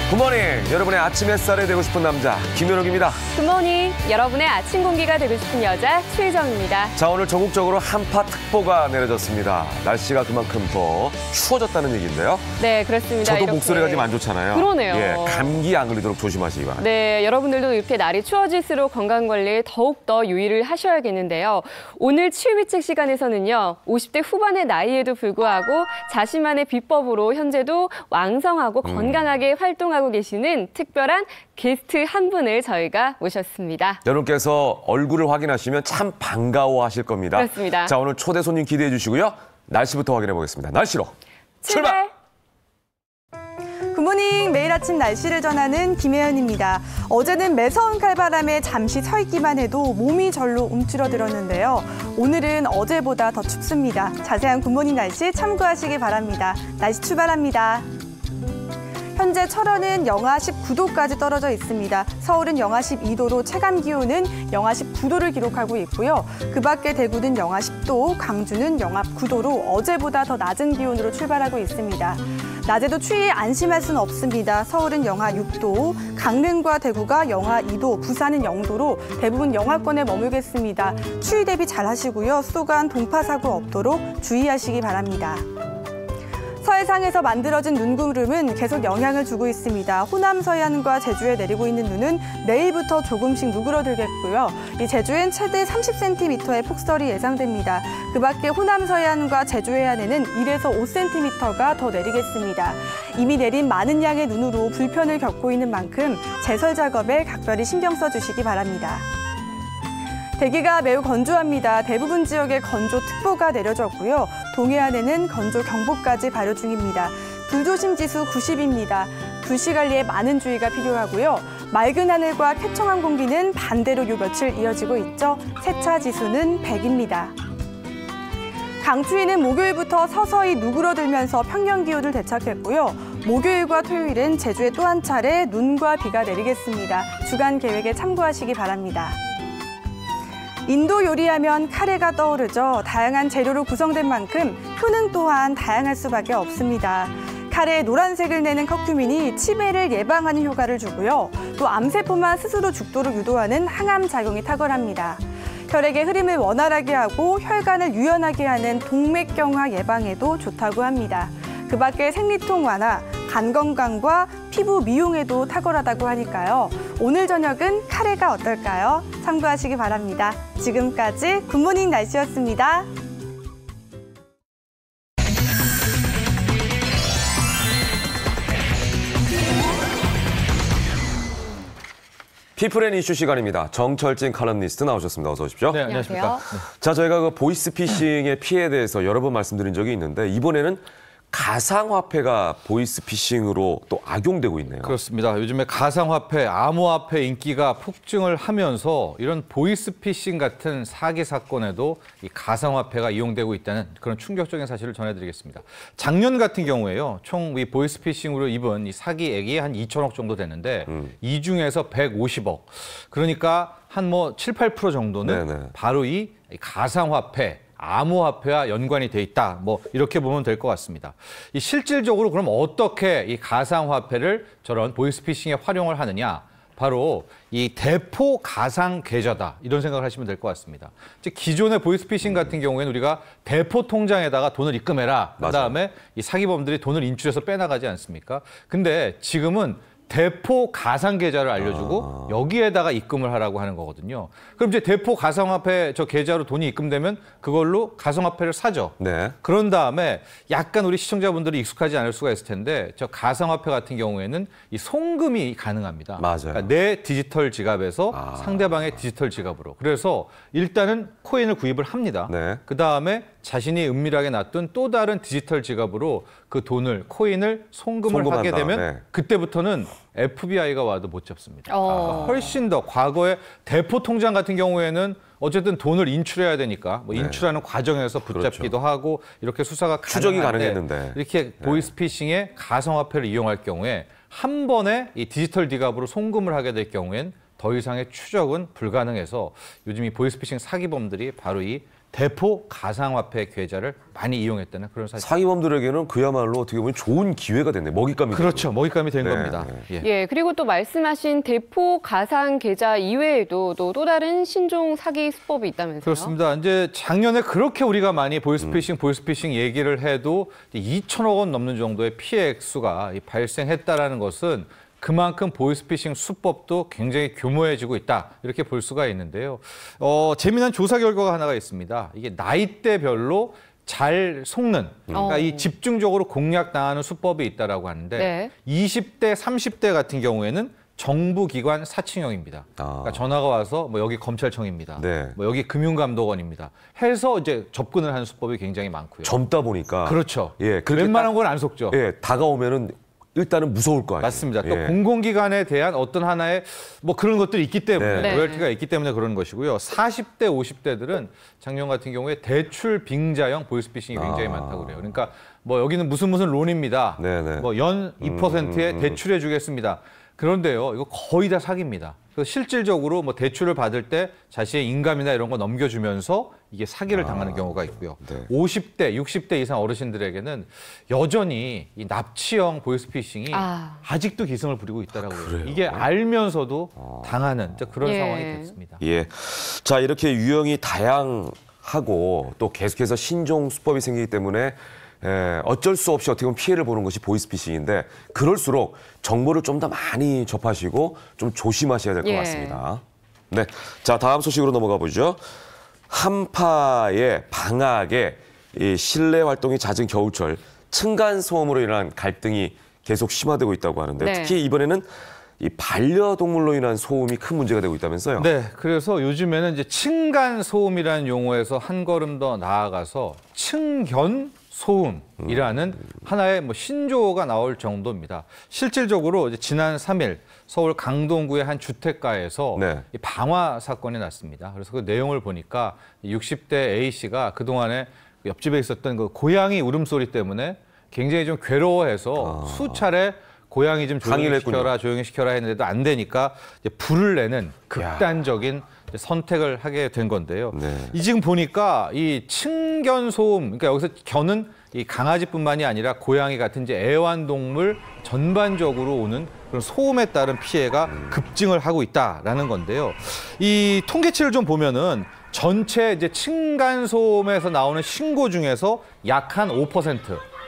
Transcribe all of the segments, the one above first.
굿모닝, 여러분의 아침 햇살이 되고 싶은 남자 김현욱입니다. 굿모닝, 여러분의 아침 공기가 되고 싶은 여자 최희정입니다. 자, 오늘 전국적으로 한파특보가 내려졌습니다. 날씨가 그만큼 더 추워졌다는 얘기인데요. 네, 그렇습니다. 저도 이렇게. 목소리가 좀 안 좋잖아요. 그러네요. 예, 감기 안 걸리도록 조심하시기 바랍니다. 네, 여러분들도 이렇게 날이 추워질수록 건강관리에 더욱더 유의를 하셔야겠는데요. 오늘 치유비책 시간에서는요, 50대 후반의 나이에도 불구하고 자신만의 비법으로 현재도 왕성하고 건강하게 활동하고 계시는 특별한 게스트 한 분을 저희가 모셨습니다. 여러분께서 얼굴을 확인하시면 참 반가워하실 겁니다. 그렇습니다. 자, 오늘 초대 손님 기대해 주시고요. 날씨부터 확인해 보겠습니다. 날씨로 출발! 굿모닝, 매일 아침 날씨를 전하는 김혜연입니다. 어제는 매서운 칼바람에 잠시 서 있기만 해도 몸이 절로 움츠러들었는데요. 오늘은 어제보다 더 춥습니다. 자세한 굿모닝 날씨 참고하시기 바랍니다. 날씨 출발합니다. 현재 철원은 영하 19도까지 떨어져 있습니다. 서울은 영하 12도로 체감 기온은 영하 19도를 기록하고 있고요. 그 밖에 대구는 영하 10도, 광주는 영하 9도로 어제보다 더 낮은 기온으로 출발하고 있습니다. 낮에도 추위에 안심할 수는 없습니다. 서울은 영하 6도, 강릉과 대구가 영하 2도, 부산은 0도로 대부분 영하권에 머물겠습니다. 추위 대비 잘 하시고요. 수도 간 동파 사고 없도록 주의하시기 바랍니다. 서해상에서 만들어진 눈구름은 계속 영향을 주고 있습니다. 호남 서해안과 제주에 내리고 있는 눈은 내일부터 조금씩 누그러들겠고요. 이 제주엔 최대 30cm의 폭설이 예상됩니다. 그 밖에 호남 서해안과 제주 해안에는 1에서 5cm가 더 내리겠습니다. 이미 내린 많은 양의 눈으로 불편을 겪고 있는 만큼 제설 작업에 각별히 신경 써주시기 바랍니다. 대기가 매우 건조합니다. 대부분 지역에 건조특보가 내려졌고요. 동해안에는 건조경보까지 발효 중입니다. 불조심 지수 90입니다. 불씨 관리에 많은 주의가 필요하고요. 맑은 하늘과 쾌청한 공기는 반대로 요 며칠 이어지고 있죠. 세차 지수는 100입니다. 강추위는 목요일부터 서서히 누그러들면서 평년 기온을 되찾겠고요. 목요일과 토요일은 제주에 또 한 차례 눈과 비가 내리겠습니다. 주간 계획에 참고하시기 바랍니다. 인도 요리하면 카레가 떠오르죠. 다양한 재료로 구성된 만큼 효능 또한 다양할 수밖에 없습니다. 카레에 노란색을 내는 커큐민이 치매를 예방하는 효과를 주고요. 또 암세포만 스스로 죽도록 유도하는 항암 작용이 탁월합니다. 혈액의 흐름을 원활하게 하고 혈관을 유연하게 하는 동맥경화 예방에도 좋다고 합니다. 그 밖에 생리통 완화, 간 건강과 피부 미용에도 탁월하다고 하니까요. 오늘 저녁은 카레가 어떨까요? 참고하시기 바랍니다. 지금까지 굿모닝 날씨였습니다. 피플앤 이슈 시간입니다. 정철진 칼럼니스트 나오셨습니다. 어서 오십시오. 네, 안녕하십니까. 자, 저희가 그 보이스피싱의 피해에 대해서 여러 번 말씀드린 적이 있는데 이번에는 가상화폐가 보이스피싱으로 또 악용되고 있네요. 그렇습니다. 요즘에 가상화폐, 암호화폐 인기가 폭증을 하면서 이런 보이스피싱 같은 사기 사건에도 이 가상화폐가 이용되고 있다는 그런 충격적인 사실을 전해드리겠습니다. 작년 같은 경우에요. 총 이 보이스피싱으로 입은 이 사기액이 한 2천억 정도 되는데 이 중에서 150억. 그러니까 한 뭐 7, 8% 정도는 네네. 바로 이 가상화폐, 암호화폐와 연관이 돼 있다. 뭐 이렇게 보면 될 것 같습니다. 이 실질적으로 그럼 어떻게 이 가상화폐를 저런 보이스피싱에 활용을 하느냐? 바로 이 대포 가상 계좌다. 이런 생각을 하시면 될 것 같습니다. 즉 기존의 보이스피싱 같은 경우에는 우리가 대포 통장에다가 돈을 입금해라. 그다음에 이 사기범들이 돈을 인출해서 빼나가지 않습니까? 근데 지금은 대포 가상 계좌를 알려주고 여기에다가 입금을 하라고 하는 거거든요. 그럼 이제 대포 가상화폐 저 계좌로 돈이 입금되면 그걸로 가상화폐를 사죠. 네. 그런 다음에 약간 우리 시청자분들이 익숙하지 않을 수가 있을 텐데 저 가상화폐 같은 경우에는 이 송금이 가능합니다. 맞아요. 그러니까 내 디지털 지갑에서 상대방의 디지털 지갑으로. 그래서 일단은 코인을 구입을 합니다. 네. 그다음에 자신이 은밀하게 놔둔 또 다른 디지털 지갑으로 그 돈을, 코인을 송금을 하게 되면 네. 그때부터는 FBI가 와도 못 잡습니다. 훨씬 더 과거에 대포 통장 같은 경우에는 어쨌든 돈을 인출해야 되니까 뭐 인출하는 과정에서 붙잡기도 하고 이렇게 수사가 추적이 가능한데 가능했는데 이렇게 보이스피싱에 가상화폐를 이용할 경우에 한 번에 이 디지털 디갑으로 송금을 하게 될 경우엔 더 이상의 추적은 불가능해서 요즘 이 보이스피싱 사기범들이 바로 이 대포 가상화폐 계좌를 많이 이용했다는 그런 사실. 사기범들에게는 그야말로 어떻게 보면 좋은 기회가 됐네. 먹잇감이. 그렇죠. 먹잇감이 된 네. 겁니다. 예. 예, 그리고 또 말씀하신 대포 가상 계좌 이외에도 또 다른 신종 사기 수법이 있다면서요? 그렇습니다. 이제 작년에 그렇게 우리가 많이 보이스피싱 얘기를 해도 2천억 원 넘는 정도의 피해 액수가 발생했다라는 것은 그만큼 보이스피싱 수법도 굉장히 교모해지고 있다 이렇게 볼 수가 있는데요. 재미난 조사 결과가 하나가 있습니다. 이게 나이대별로 잘 속는, 그러니까 이 집중적으로 공략당하는 수법이 있다라고 하는데 네. 20대, 30대 같은 경우에는 정부기관 사칭형입니다. 그러니까 전화가 와서 뭐 여기 검찰청입니다. 네. 뭐 여기 금융감독원입니다. 해서 이제 접근을 하는 수법이 굉장히 많고요. 젊다 보니까. 그렇죠. 예, 그렇게 웬만한 건 안 속죠. 예, 다가오면은 일단은 무서울 거 아니에요. 맞습니다. 또 예. 공공기관에 대한 어떤 하나의 뭐 그런 것들이 있기 때문에 네. 로열티가 있기 때문에 그런 것이고요. 40대, 50대들은 작년 같은 경우에 대출 빙자형 보이스피싱이 굉장히 많다고 그래요. 그러니까 뭐 여기는 무슨 론입니다. 네네. 뭐 연 2%에 대출해 주겠습니다. 그런데요, 이거 거의 다 사기입니다. 그래서 실질적으로 뭐 대출을 받을 때 자신의 인감이나 이런 거 넘겨주면서 이게 사기를 당하는 경우가 있고요. 네. 50대, 60대 이상 어르신들에게는 여전히 이 납치형 보이스피싱이 아직도 기승을 부리고 있다라고 해요. 그래요? 이게 알면서도 당하는 그런 예. 상황이 됐습니다. 예. 자, 이렇게 유형이 다양하고 또 계속해서 신종 수법이 생기기 때문에 어쩔 수 없이 어떻게 보면 피해를 보는 것이 보이스피싱인데 그럴수록 정보를 좀 더 많이 접하시고 좀 조심하셔야 될 것 예. 같습니다. 네. 자, 다음 소식으로 넘어가 보죠. 한파에 방학에 이 실내 활동이 잦은 겨울철 층간소음으로 인한 갈등이 계속 심화되고 있다고 하는데 네. 특히 이번에는 이 반려동물로 인한 소음이 큰 문제가 되고 있다면서요? 네, 그래서 요즘에는 이제 층간 소음이라는 용어에서 한 걸음 더 나아가서 층견 소음이라는 하나의 뭐 신조어가 나올 정도입니다. 실질적으로 이제 지난 3일 서울 강동구의 한 주택가에서 네. 이 방화 사건이 났습니다. 그래서 그 내용을 보니까 60대 A 씨가 그동안에 옆집에 있었던 그 고양이 울음소리 때문에 굉장히 좀 괴로워해서 수차례 고양이 좀 항의를 조용히 시켜라 했는데도 안 되니까 이제 불을 내는 극단적인 선택을 하게 된 건데요. 네. 이 지금 보니까 이 층견 소음, 그러니까 여기서 견은 이 강아지뿐만이 아니라 고양이 같은 이제 애완동물 전반적으로 오는 그런 소음에 따른 피해가 급증을 하고 있다라는 건데요. 이 통계치를 좀 보면은 전체 이제 층간 소음에서 나오는 신고 중에서 약 한 5%,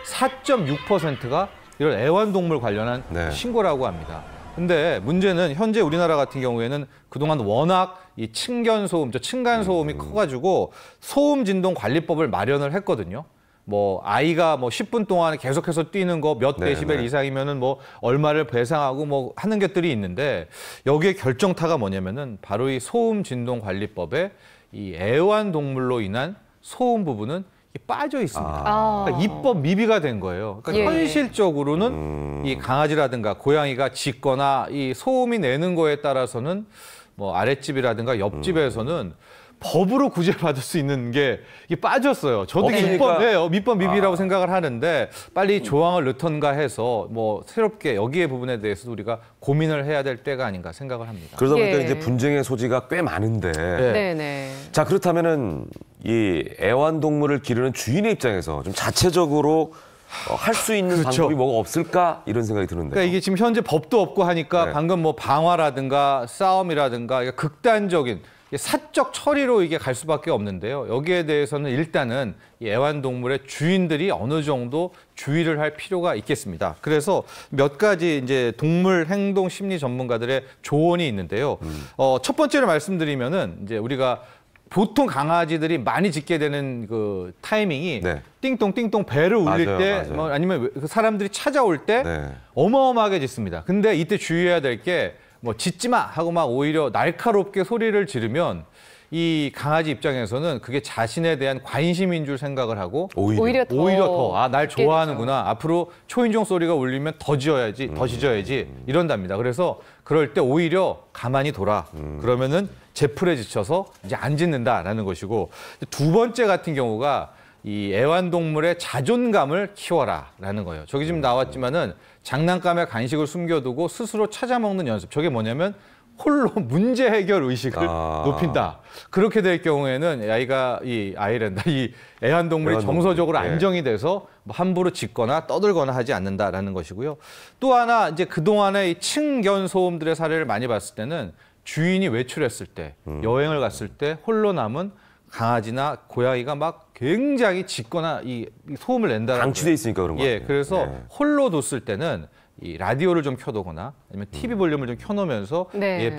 4.6%가 이런 애완동물 관련한 네. 신고라고 합니다. 근데 문제는 현재 우리나라 같은 경우에는 그동안 워낙 이 층간 소음이 커가지고 소음 진동 관리법을 마련을 했거든요. 뭐 아이가 뭐 10분 동안 계속해서 뛰는 거 몇 네, 데시벨 네. 이상이면은 뭐 얼마를 배상하고 뭐 하는 것들이 있는데 여기에 결정타가 뭐냐면은 바로 이 소음 진동 관리법에 이 애완동물로 인한 소음 부분은 빠져 있습니다. 그러니까 입법 미비가 된 거예요. 그러니까 예. 현실적으로는 이 강아지라든가 고양이가 짖거나 이 소음이 내는 거에 따라서는 뭐 아랫집이라든가 옆집에서는 법으로 구제받을 수 있는 게 이게 빠졌어요. 저도 이게 입법 미비라고 생각을 하는데 빨리 조항을 넣던가 해서 뭐 새롭게 여기에 부분에 대해서 우리가 고민을 해야 될 때가 아닌가 생각을 합니다. 그러다 보니까 예. 이제 분쟁의 소지가 꽤 많은데 네네. 자, 그렇다면은 이 애완동물을 기르는 주인의 입장에서 좀 자체적으로 할 수 있는 그렇죠. 방법이 뭐가 없을까 이런 생각이 드는데. 그러니까 이게 지금 현재 법도 없고 하니까 네. 방금 뭐 방화라든가 싸움이라든가 이게 극단적인 사적 처리로 이게 갈 수밖에 없는데요. 여기에 대해서는 일단은 이 애완동물의 주인들이 어느 정도 주의를 할 필요가 있겠습니다. 그래서 몇 가지 이제 동물 행동 심리 전문가들의 조언이 있는데요. 첫 번째로 말씀드리면은 이제 우리가 보통 강아지들이 많이 짖게 되는 그 타이밍이 네. 띵동 띵동 배를 울릴 맞아요, 때 맞아요. 뭐 아니면 사람들이 찾아올 때 네. 어마어마하게 짖습니다. 근데 이때 주의해야 될 게 뭐 짖지 마 하고 막 오히려 날카롭게 소리를 지르면 이 강아지 입장에서는 그게 자신에 대한 관심인 줄 생각을 하고 오히려 더 날 듣게 좋아하는구나. 앞으로 초인종 소리가 울리면 더 짖어야지, 더 짖어야지 이런답니다. 그래서 그럴 때 오히려 가만히 돌아. 그러면은 제풀에 지쳐서 이제 안 짖는다라는 것이고 두 번째 같은 경우가 이 애완동물의 자존감을 키워라라는 거예요. 저기 지금 나왔지만은 장난감에 간식을 숨겨두고 스스로 찾아먹는 연습. 저게 뭐냐면 홀로 문제 해결 의식을 높인다. 그렇게 될 경우에는 이 애완동물이 정서적으로 안정이 돼서 뭐 함부로 짖거나 떠들거나 하지 않는다라는 것이고요. 또 하나 이제 그동안의 이 층견 소음들의 사례를 많이 봤을 때는 주인이 외출했을 때, 여행을 갔을 때 홀로 남은 강아지나 고양이가 막 굉장히 짖거나 이 소음을 낸다는 방치돼 있으니까 그런 거예요. 그래서 홀로 뒀을 때는 이 라디오를 좀 켜두거나 아니면 TV 볼륨을 좀 켜놓으면서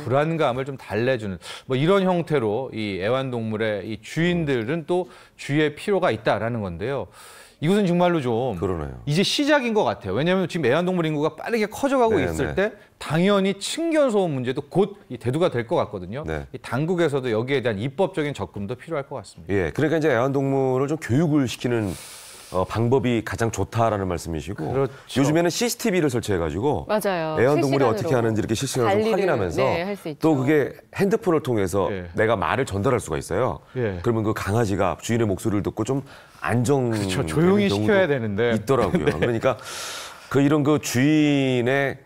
불안감을 좀 달래주는 뭐 이런 형태로 이 애완동물의 이 주인들은 또 주의할 필요가 있다라는 건데요. 이것은 정말로 좀 그러네요. 이제 시작인 것 같아요. 왜냐하면 지금 애완동물 인구가 빠르게 커져가고 있을 때 당연히 층견소음 문제도 곧 이 대두가 될 것 같거든요. 이 당국에서도 여기에 대한 입법적인 접근도 필요할 것 같습니다. 예, 그러니까 이제 애완동물을 좀 교육을 시키는 방법이 가장 좋다라는 말씀이시고 그렇죠. 요즘에는 CCTV를 설치해가지고 맞아요. 애완동물이 실시간으로 어떻게 하는지 이렇게 실시간으로 관리를, 확인하면서 할 수 있죠. 또 그게 핸드폰을 통해서 예. 내가 말을 전달할 수가 있어요. 예. 그러면 그 강아지가 주인의 목소리를 듣고 좀 안정 그렇죠. 조용히 시켜야 되는데 있더라고요. 그러니까 이런 주인의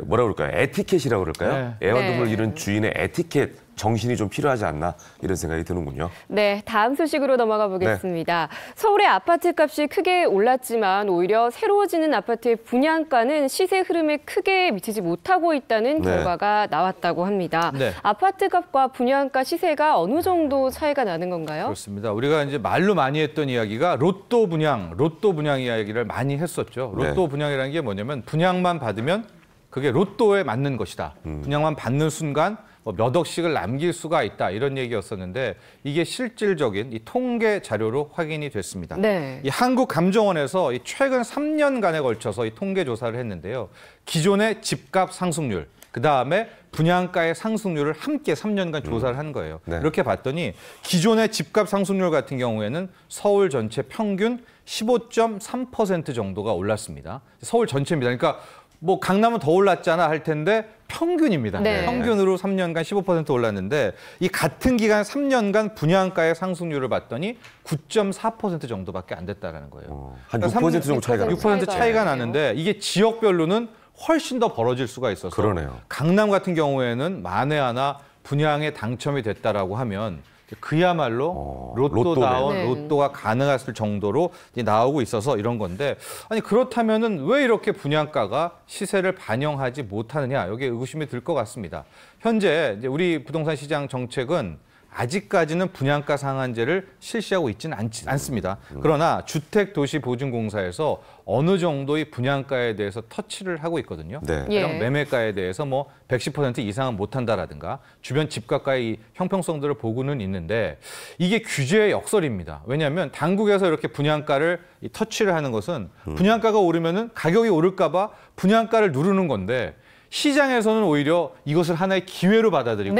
뭐라 그럴까요? 에티켓이라고 그럴까요? 애완동물 기른 주인의 에티켓 정신이 좀 필요하지 않나 이런 생각이 드는군요. 네, 다음 소식으로 넘어가 보겠습니다. 서울의 아파트 값이 크게 올랐지만 오히려 새로워지는 아파트의 분양가는 시세 흐름에 크게 미치지 못하고 있다는 결과가 나왔다고 합니다. 아파트 값과 분양가 시세가 어느 정도 차이가 나는 건가요? 그렇습니다. 우리가 이제 말로 많이 했던 이야기가 로또 분양 이야기를 많이 했었죠. 로또 분양이라는 게 뭐냐면 분양만 받으면 그게 로또에 맞는 것이다. 분양만 받는 순간 몇 억씩을 남길 수가 있다. 이런 얘기였었는데 이게 실질적인 이 통계 자료로 확인이 됐습니다. 이 한국감정원에서 이 최근 3년간에 걸쳐서 이 통계 조사를 했는데요. 기존의 집값 상승률, 그다음에 분양가의 상승률을 함께 3년간 조사를 한 거예요. 이렇게 봤더니 기존의 집값 상승률 같은 경우에는 서울 전체 평균 15.3% 정도가 올랐습니다. 서울 전체입니다. 그러니까 뭐 강남은 더 올랐잖아 할 텐데 평균입니다. 평균으로 3년간 15% 올랐는데 이 같은 기간 3년간 분양가의 상승률을 봤더니 9.4% 정도밖에 안 됐다라는 거예요. 한 6% 정도 차이가 6% 차이가 나는데 이게 지역별로는 훨씬 더 벌어질 수가 있어서 그러네요. 강남 같은 경우에는 만에 하나 분양에 당첨이 됐다라고 하면 그야말로 로또다운 로또가 가능했을 정도로 나오고 있어서 이런 건데 아니 그렇다면은 왜 이렇게 분양가가 시세를 반영하지 못하느냐 여기에 의구심이 들 것 같습니다. 현재 이제 우리 부동산 시장 정책은 아직까지는 분양가 상한제를 실시하고 있지는 않습니다. 그러나 주택도시보증공사에서 어느 정도의 분양가에 대해서 터치를 하고 있거든요. 그럼 매매가에 대해서 뭐 110% 이상은 못한다라든가 주변 집값과의 이 형평성들을 보고는 있는데 이게 규제의 역설입니다. 왜냐하면 당국에서 이렇게 분양가를 터치를 하는 것은 분양가가 오르면은 가격이 오를까 봐 분양가를 누르는 건데 시장에서는 오히려 이것을 하나의 기회로 받아들이고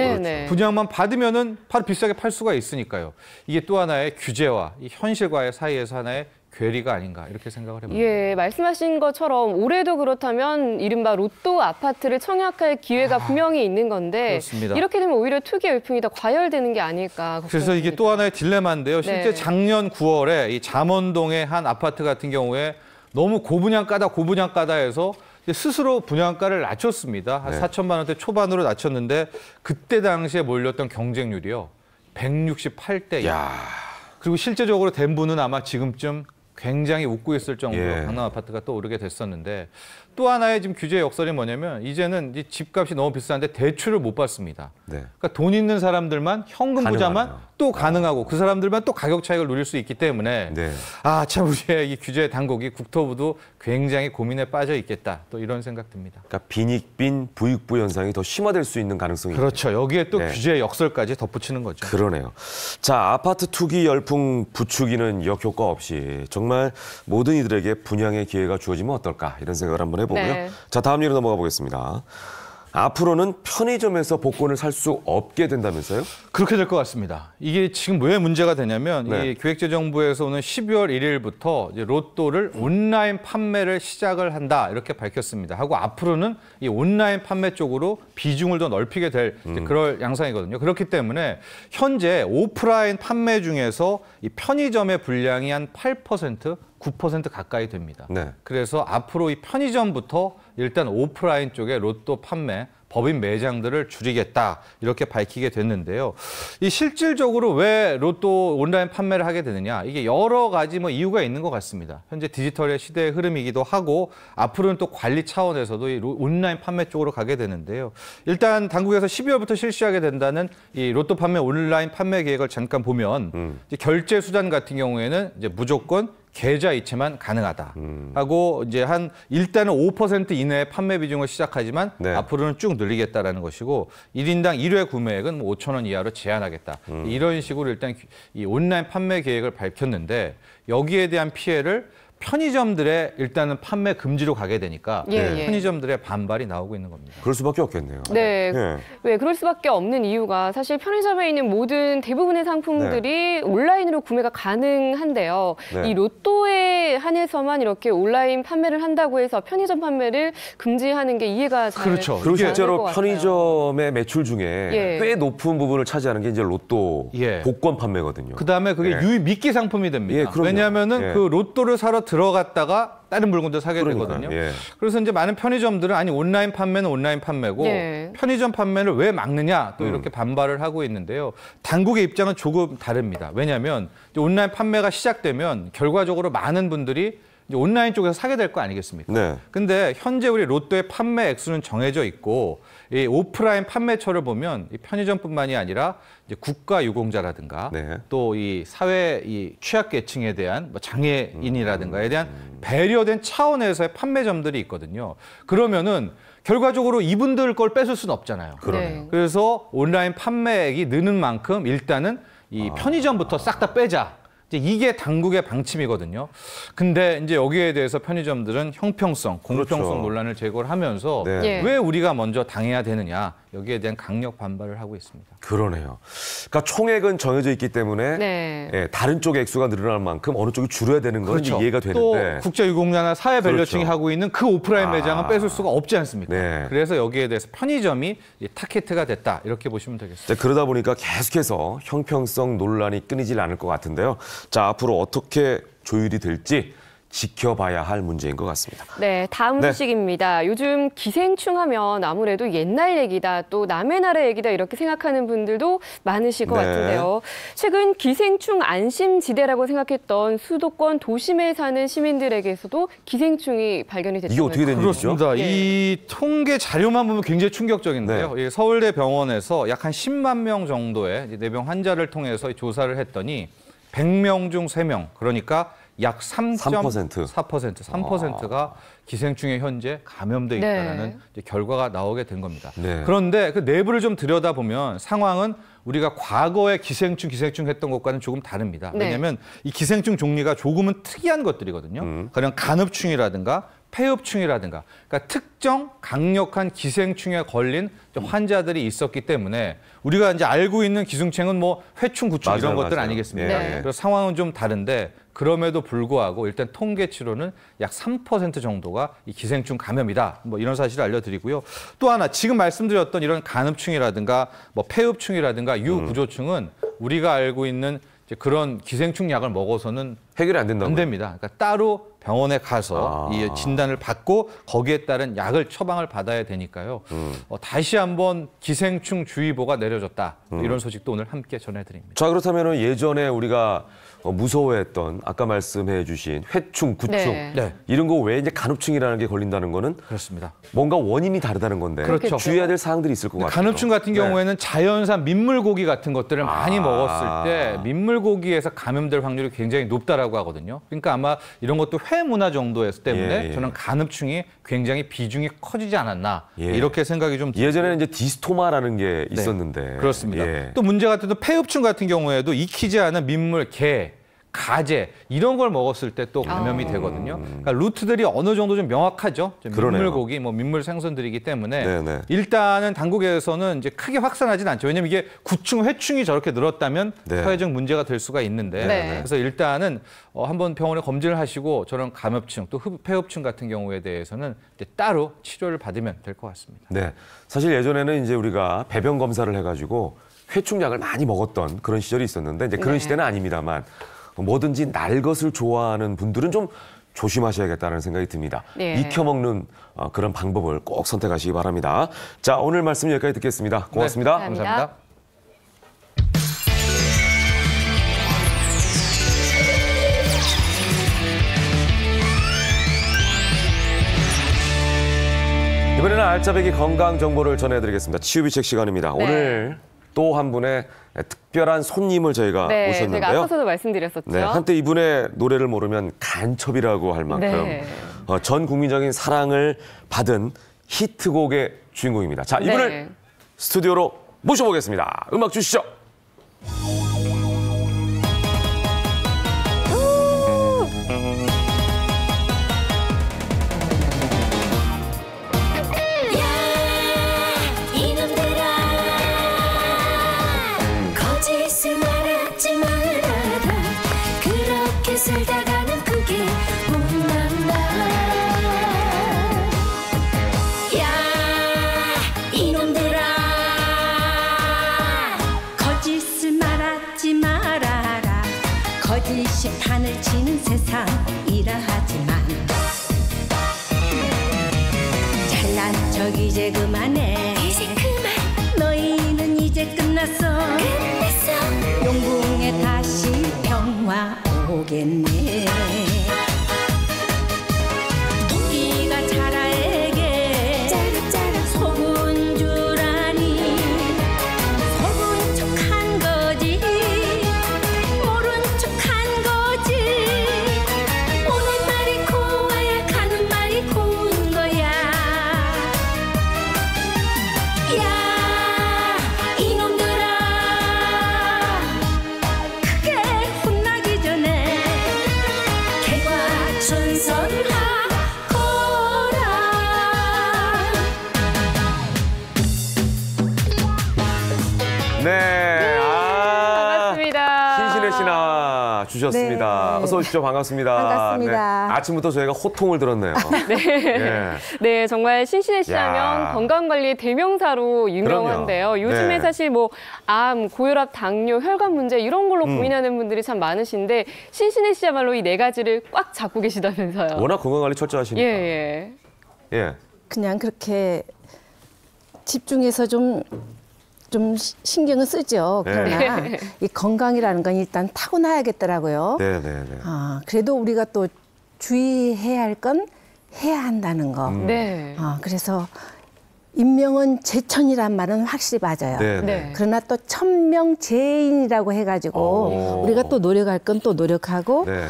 분양만 받으면은 바로 비싸게 팔 수가 있으니까요. 이게 또 하나의 규제와 이 현실과의 사이에서 하나의 괴리가 아닌가 이렇게 생각을 해봅니다. 예, 말씀하신 것처럼 올해도 그렇다면 이른바 로또 아파트를 청약할 기회가 분명히 있는 건데 그렇습니다. 이렇게 되면 오히려 투기 열풍이 더 과열되는 게 아닐까 걱정됩니다. 그래서 이게 또 하나의 딜레마인데요. 실제 작년 9월에 이 잠원동의 한 아파트 같은 경우에 너무 고분양가다 해서 스스로 분양가를 낮췄습니다. 한 4천만 원대 초반으로 낮췄는데 그때 당시에 몰렸던 경쟁률이요. 168대 1. 그리고 실제적으로 된 분은 아마 지금쯤 굉장히 웃고 있을 정도로 강남 아파트가 또 오르게 됐었는데 또 하나의 지금 규제 역설이 뭐냐면 이제는 이 집값이 너무 비싼데 대출을 못 받습니다. 그러니까 돈 있는 사람들만 현금 부자만 또 가능하고 그 사람들만 또 가격 차익을 누릴 수 있기 때문에 참 우리의 이 규제 당국이 국토부도 굉장히 고민에 빠져 있겠다. 또 이런 생각 듭니다. 그러니까 빈익빈 부익부 현상이 더 심화될 수 있는 가능성이 그렇죠. 여기에 또 규제 역설까지 덧붙이는 거죠. 그러네요. 자, 아파트 투기 열풍 부추기는 역효과 없이 정말 모든 이들에게 분양의 기회가 주어지면 어떨까 이런 생각을 한번 해보고요. 자, 다음 예로 넘어가 보겠습니다. 앞으로는 편의점에서 복권을 살 수 없게 된다면서요? 그렇게 될 것 같습니다. 이게 지금 왜 문제가 되냐면 네. 이 기획재정부에서 오는 12월 1일부터 이제 로또를 온라인 판매를 시작을 한다 이렇게 밝혔습니다. 하고 앞으로는 이 온라인 판매 쪽으로 비중을 더 넓히게 될 이제 그럴 양상이거든요. 그렇기 때문에 현재 오프라인 판매 중에서 이 편의점의 분량이 한 8%, 9% 가까이 됩니다. 네. 그래서 앞으로 이 편의점부터 일단 오프라인 쪽에 로또 판매, 법인 매장들을 줄이겠다 이렇게 밝히게 됐는데요. 이 실질적으로 왜 로또 온라인 판매를 하게 되느냐, 이게 여러 가지 뭐 이유가 있는 것 같습니다. 현재 디지털의 시대의 흐름이기도 하고 앞으로는 또 관리 차원에서도 이 온라인 판매 쪽으로 가게 되는데요. 일단 당국에서 12월부터 실시하게 된다는 이 로또 판매 온라인 판매 계획을 잠깐 보면 이제 결제 수단 같은 경우에는 이제 무조건 계좌 이체만 가능하다 하고 이제 일단은 5% 이내의 판매 비중을 시작하지만 네. 앞으로는 쭉 늘리겠다라는 것이고 1인당 1회 구매액은 5,000원 이하로 제한하겠다. 이런 식으로 일단 이 온라인 판매 계획을 밝혔는데 여기에 대한 피해를 편의점들의 일단은 판매 금지로 가게 되니까 예, 예. 편의점들의 반발이 나오고 있는 겁니다. 그럴 수밖에 없겠네요. 네. 예. 왜 그럴 수밖에 없는 이유가 사실 편의점에 있는 모든 대부분의 상품들이 온라인으로 구매가 가능한데요. 네. 이 로또에 한해서만 이렇게 온라인 판매를 한다고 해서 편의점 판매를 금지하는 게 이해가 잘 그렇죠. 그리고 안 될 실제로 것 같아요. 편의점의 매출 중에 예. 꽤 높은 부분을 차지하는 게 이제 로또 예. 복권 판매거든요. 그다음에 그게 예. 미끼 상품이 됩니다. 예, 그럼요. 왜냐하면은 예. 그 로또를 사러 들어갔다가 다른 물건도 사게 그러니까요. 되거든요. 예. 그래서 이제 많은 편의점들은 아니 온라인 판매는 온라인 판매고 예. 편의점 판매를 왜 막느냐 또 이렇게 반발을 하고 있는데요. 당국의 입장은 조금 다릅니다. 왜냐하면 이제 온라인 판매가 시작되면 결과적으로 많은 분들이 이제 온라인 쪽에서 사게 될 거 아니겠습니까? 네. 근데 현재 우리 로또의 판매 액수는 정해져 있고 이 오프라인 판매처를 보면 이 편의점뿐만이 아니라 이제 국가유공자라든가 네. 또 이 사회 이 취약계층에 대한 뭐 장애인이라든가에 대한 배려된 차원에서의 판매점들이 있거든요. 그러면은 결과적으로 이분들 걸 뺏을 수는 없잖아요. 그러네요. 네. 그래서 온라인 판매액이 느는 만큼 일단은 이 편의점부터 싹 다 빼자. 이제 이게 당국의 방침이거든요. 근데 이제 여기에 대해서 편의점들은 형평성, 공평성 그렇죠. 논란을 제기를 하면서 네. 예. 왜 우리가 먼저 당해야 되느냐 여기에 대한 강력 반발을 하고 있습니다. 그러네요. 그러니까 총액은 정해져 있기 때문에 네. 예, 다른 쪽의 액수가 늘어날 만큼 어느 쪽이 줄여야 되는 건 그렇죠. 이해가 또 되는데 국제유공자나 사회변료층이 그렇죠. 하고 있는 그 오프라인 매장은 뺏을 수가 없지 않습니까? 네. 그래서 여기에 대해서 편의점이 이 타겟가 됐다 이렇게 보시면 되겠습니다. 이제 그러다 보니까 계속해서 형평성 논란이 끊이질 않을 것 같은데요. 자, 앞으로 어떻게 조율이 될지 지켜봐야 할 문제인 것 같습니다. 네, 다음 네. 소식입니다. 요즘 기생충 하면 아무래도 옛날 얘기다, 또 남의 나라 얘기다 이렇게 생각하는 분들도 많으실 것 네. 같은데요. 최근 기생충 안심지대라고 생각했던 수도권 도심에 사는 시민들에게서도 기생충이 발견이 됐다면서요. 이게 어떻게 된 일이죠? 그렇습니다. 예. 이 통계 자료만 보면 굉장히 충격적인데요. 네. 이 서울대 병원에서 약 한 10만 명 정도의 이제 내병 환자를 통해서 조사를 했더니 100명 중 3명, 그러니까 약 3.4%, 3%가 기생충에 현재 감염돼 있다는 네. 이제 결과가 나오게 된 겁니다. 네. 그런데 그 내부를 좀 들여다보면 상황은 우리가 과거에 기생충 했던 것과는 조금 다릅니다. 네. 왜냐하면 이 기생충 종류가 조금은 특이한 것들이거든요. 그냥 간흡충이라든가 폐흡충이라든가 그러니까 특정 강력한 기생충에 걸린 환자들이 있었기 때문에 우리가 이제 알고 있는 기생충은 뭐 회충, 구충 맞아요, 이런 것들 맞아요. 아니겠습니까? 네. 그래서 상황은 좀 다른데 그럼에도 불구하고 일단 통계치로는 약 3% 정도가 이 기생충 감염이다. 뭐 이런 사실을 알려드리고요. 또 하나 지금 말씀드렸던 이런 간흡충이라든가 뭐 폐흡충이라든가 유구조충은 우리가 알고 있는 이제 그런 기생충 약을 먹어서는 해결이 안 된다고요? 안 됩니다. 그러니까 따로 병원에 가서 이 진단을 받고 거기에 따른 약을 처방을 받아야 되니까요. 다시 한번 기생충 주의보가 내려졌다. 이런 소식도 오늘 함께 전해드립니다. 자, 그렇다면 예전에 우리가 무서워했던 아까 말씀해 주신 회충, 구충 네. 네. 이런 거 외에 이제 간흡충이라는 게 걸린다는 거는 그렇습니다. 뭔가 원인이 다르다는 건데 그렇죠. 주의해야 될 사항들이 있을 것 같아요. 간흡충 같은 네. 경우에는 자연산 민물고기 같은 것들을 많이 먹었을 때 민물고기에서 감염될 확률이 굉장히 높다라고 하거든요. 그러니까 아마 이런 것도 회 문화 정도였기 때문에 예. 저는 간흡충이 굉장히 비중이 커지지 않았나 예. 이렇게 생각이 좀 예전에는 이제 디스토마라는 게 있었는데 그렇습니다. 예. 또 문제 같은 또 폐흡충 같은 경우에도 익히지 않은 민물, 게, 가재 이런 걸 먹었을 때 또 감염이 되거든요. 그러니까 루트들이 어느 정도 좀 명확하죠. 좀 그러네요. 민물고기, 뭐 민물 생선들이기 때문에 네네. 일단은 당국에서는 이제 크게 확산하진 않죠. 왜냐면 이게 구충, 회충이 저렇게 늘었다면 네. 사회적 문제가 될 수가 있는데 네. 그래서 일단은 한번 병원에 검진을 하시고 저런 감염증 또 폐흡충 같은 경우에 대해서는 이제 따로 치료를 받으면 될 것 같습니다. 네. 사실 예전에는 이제 우리가 배변 검사를 해가지고 회충약을 많이 먹었던 그런 시절이 있었는데 이제 그런 네. 시대는 아닙니다만 뭐든지 날 것을 좋아하는 분들은 좀 조심하셔야겠다는 생각이 듭니다. 네. 익혀 먹는 그런 방법을 꼭 선택하시기 바랍니다. 자, 오늘 말씀 여기까지 듣겠습니다. 고맙습니다. 네, 감사합니다. 감사합니다. 이번에는 알짜배기 건강 정보를 전해드리겠습니다. 치유비책 시간입니다. 네. 오늘 또 한 분의 특별한 손님을 저희가 네, 모셨는데요. 제가 앞서서도 말씀드렸었죠. 네, 한때 이분의 노래를 모르면 간첩이라고 할 만큼 네. 전 국민적인 사랑을 받은 히트곡의 주인공입니다. 자, 이분을 네. 스튜디오로 모셔보겠습니다. 음악 주시죠. 이놈들아 거짓을 말하지 말아라 그렇게 살다가는 그게 못난다 야 이놈들아 거짓을 말하지 말아라 거짓이 판을 치는 세상이라 하지만 잘난 척 이제 그만해 이제 그만 너희는 이제 끝났어 용궁에 다시 평화 오겠네 토끼가 자라에게 속은 줄 아니 속은 척한 거지 모른 척한 거지 오는 말이 고와야 가는 말이 고운 거야 야 이놈들아 크게 혼나기 전에 개과천선하거라 네, 반갑습니다. 신신혜 씨나 주셨습니다. 네. 어서 오십시오. 반갑습니다. 반갑습니다. 네, 아침부터 저희가 호통을 들었네요. 네. 네, 정말 신신혜 씨 야. 하면 건강관리의 대명사로 유명한데요. 그럼요. 요즘에 네. 사실 뭐 암, 고혈압, 당뇨, 혈관 문제 이런 걸로 고민하는 분들이 참 많으신데 신신혜 씨야말로 이 네 가지를 꽉 잡고 계시다면서요. 워낙 건강관리 철저하시니까. 예, 예. 예. 그냥 그렇게 집중해서 좀 신경을 쓰죠. 네. 그러나 이 건강이라는 건 일단 타고나야겠더라고요. 네, 네, 네. 그래도 우리가 또 주의해야 할 건 해야 한다는 거. 네. 그래서 인명은 제천이란 말은 확실히 맞아요. 네, 네. 네. 그러나 또 천명제인이라고 해가지고 오. 우리가 또 노력할 건 또 노력하고 네.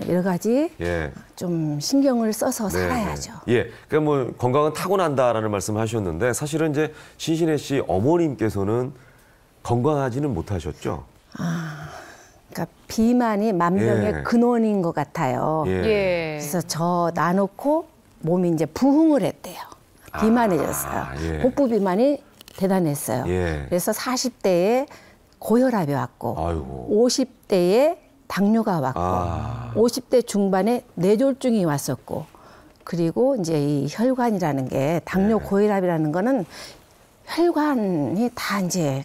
여러 가지 예. 좀 신경을 써서 네, 살아야죠. 네. 예. 그러니까 뭐 건강은 타고난다라는 말씀을 하셨는데 사실은 이제 신신혜 씨 어머님께서는 건강하지는 못하셨죠? 그러니까 비만이 만병의 예. 근원인 것 같아요. 예. 예. 그래서 저 놔놓고 몸이 이제 부흥을 했대요. 비만해졌어요. 예. 복부 비만이 대단했어요. 예. 그래서 40대에 고혈압이 왔고, 아이고. 50대에 당뇨가 왔고, 아. 50대 중반에 뇌졸중이 왔었고, 그리고 이제 이 혈관이라는 게 당뇨, 네. 고혈압이라는 거는 혈관이 다 이제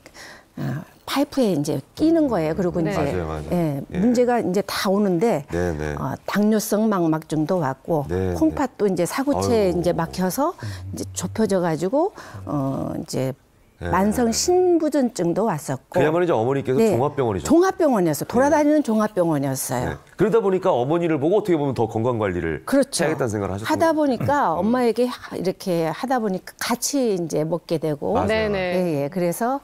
파이프에 이제 끼는 거예요. 그리고 네. 이제 맞아요, 맞아요. 예, 예. 문제가 이제 다 오는데 네, 네. 당뇨성 망막증도 왔고 네, 콩팥도 이제 사구체에 아이고. 이제 막혀서 이제 좁혀져 가지고 이제 네. 만성 신부전증도 왔었고 그야말로 이제 어머니께서 네, 종합병원이죠. 종합병원이었어요. 돌아다니는 종합병원이었어요. 네. 그러다 보니까 어머니를 보고 어떻게 보면 더 건강 관리를 그렇죠. 해야겠다는 생각을 하셨군요. 하다 보니까 엄마에게 이렇게 하다 보니까 같이 이제 먹게 되고 맞아요. 네네. 예, 예. 그래서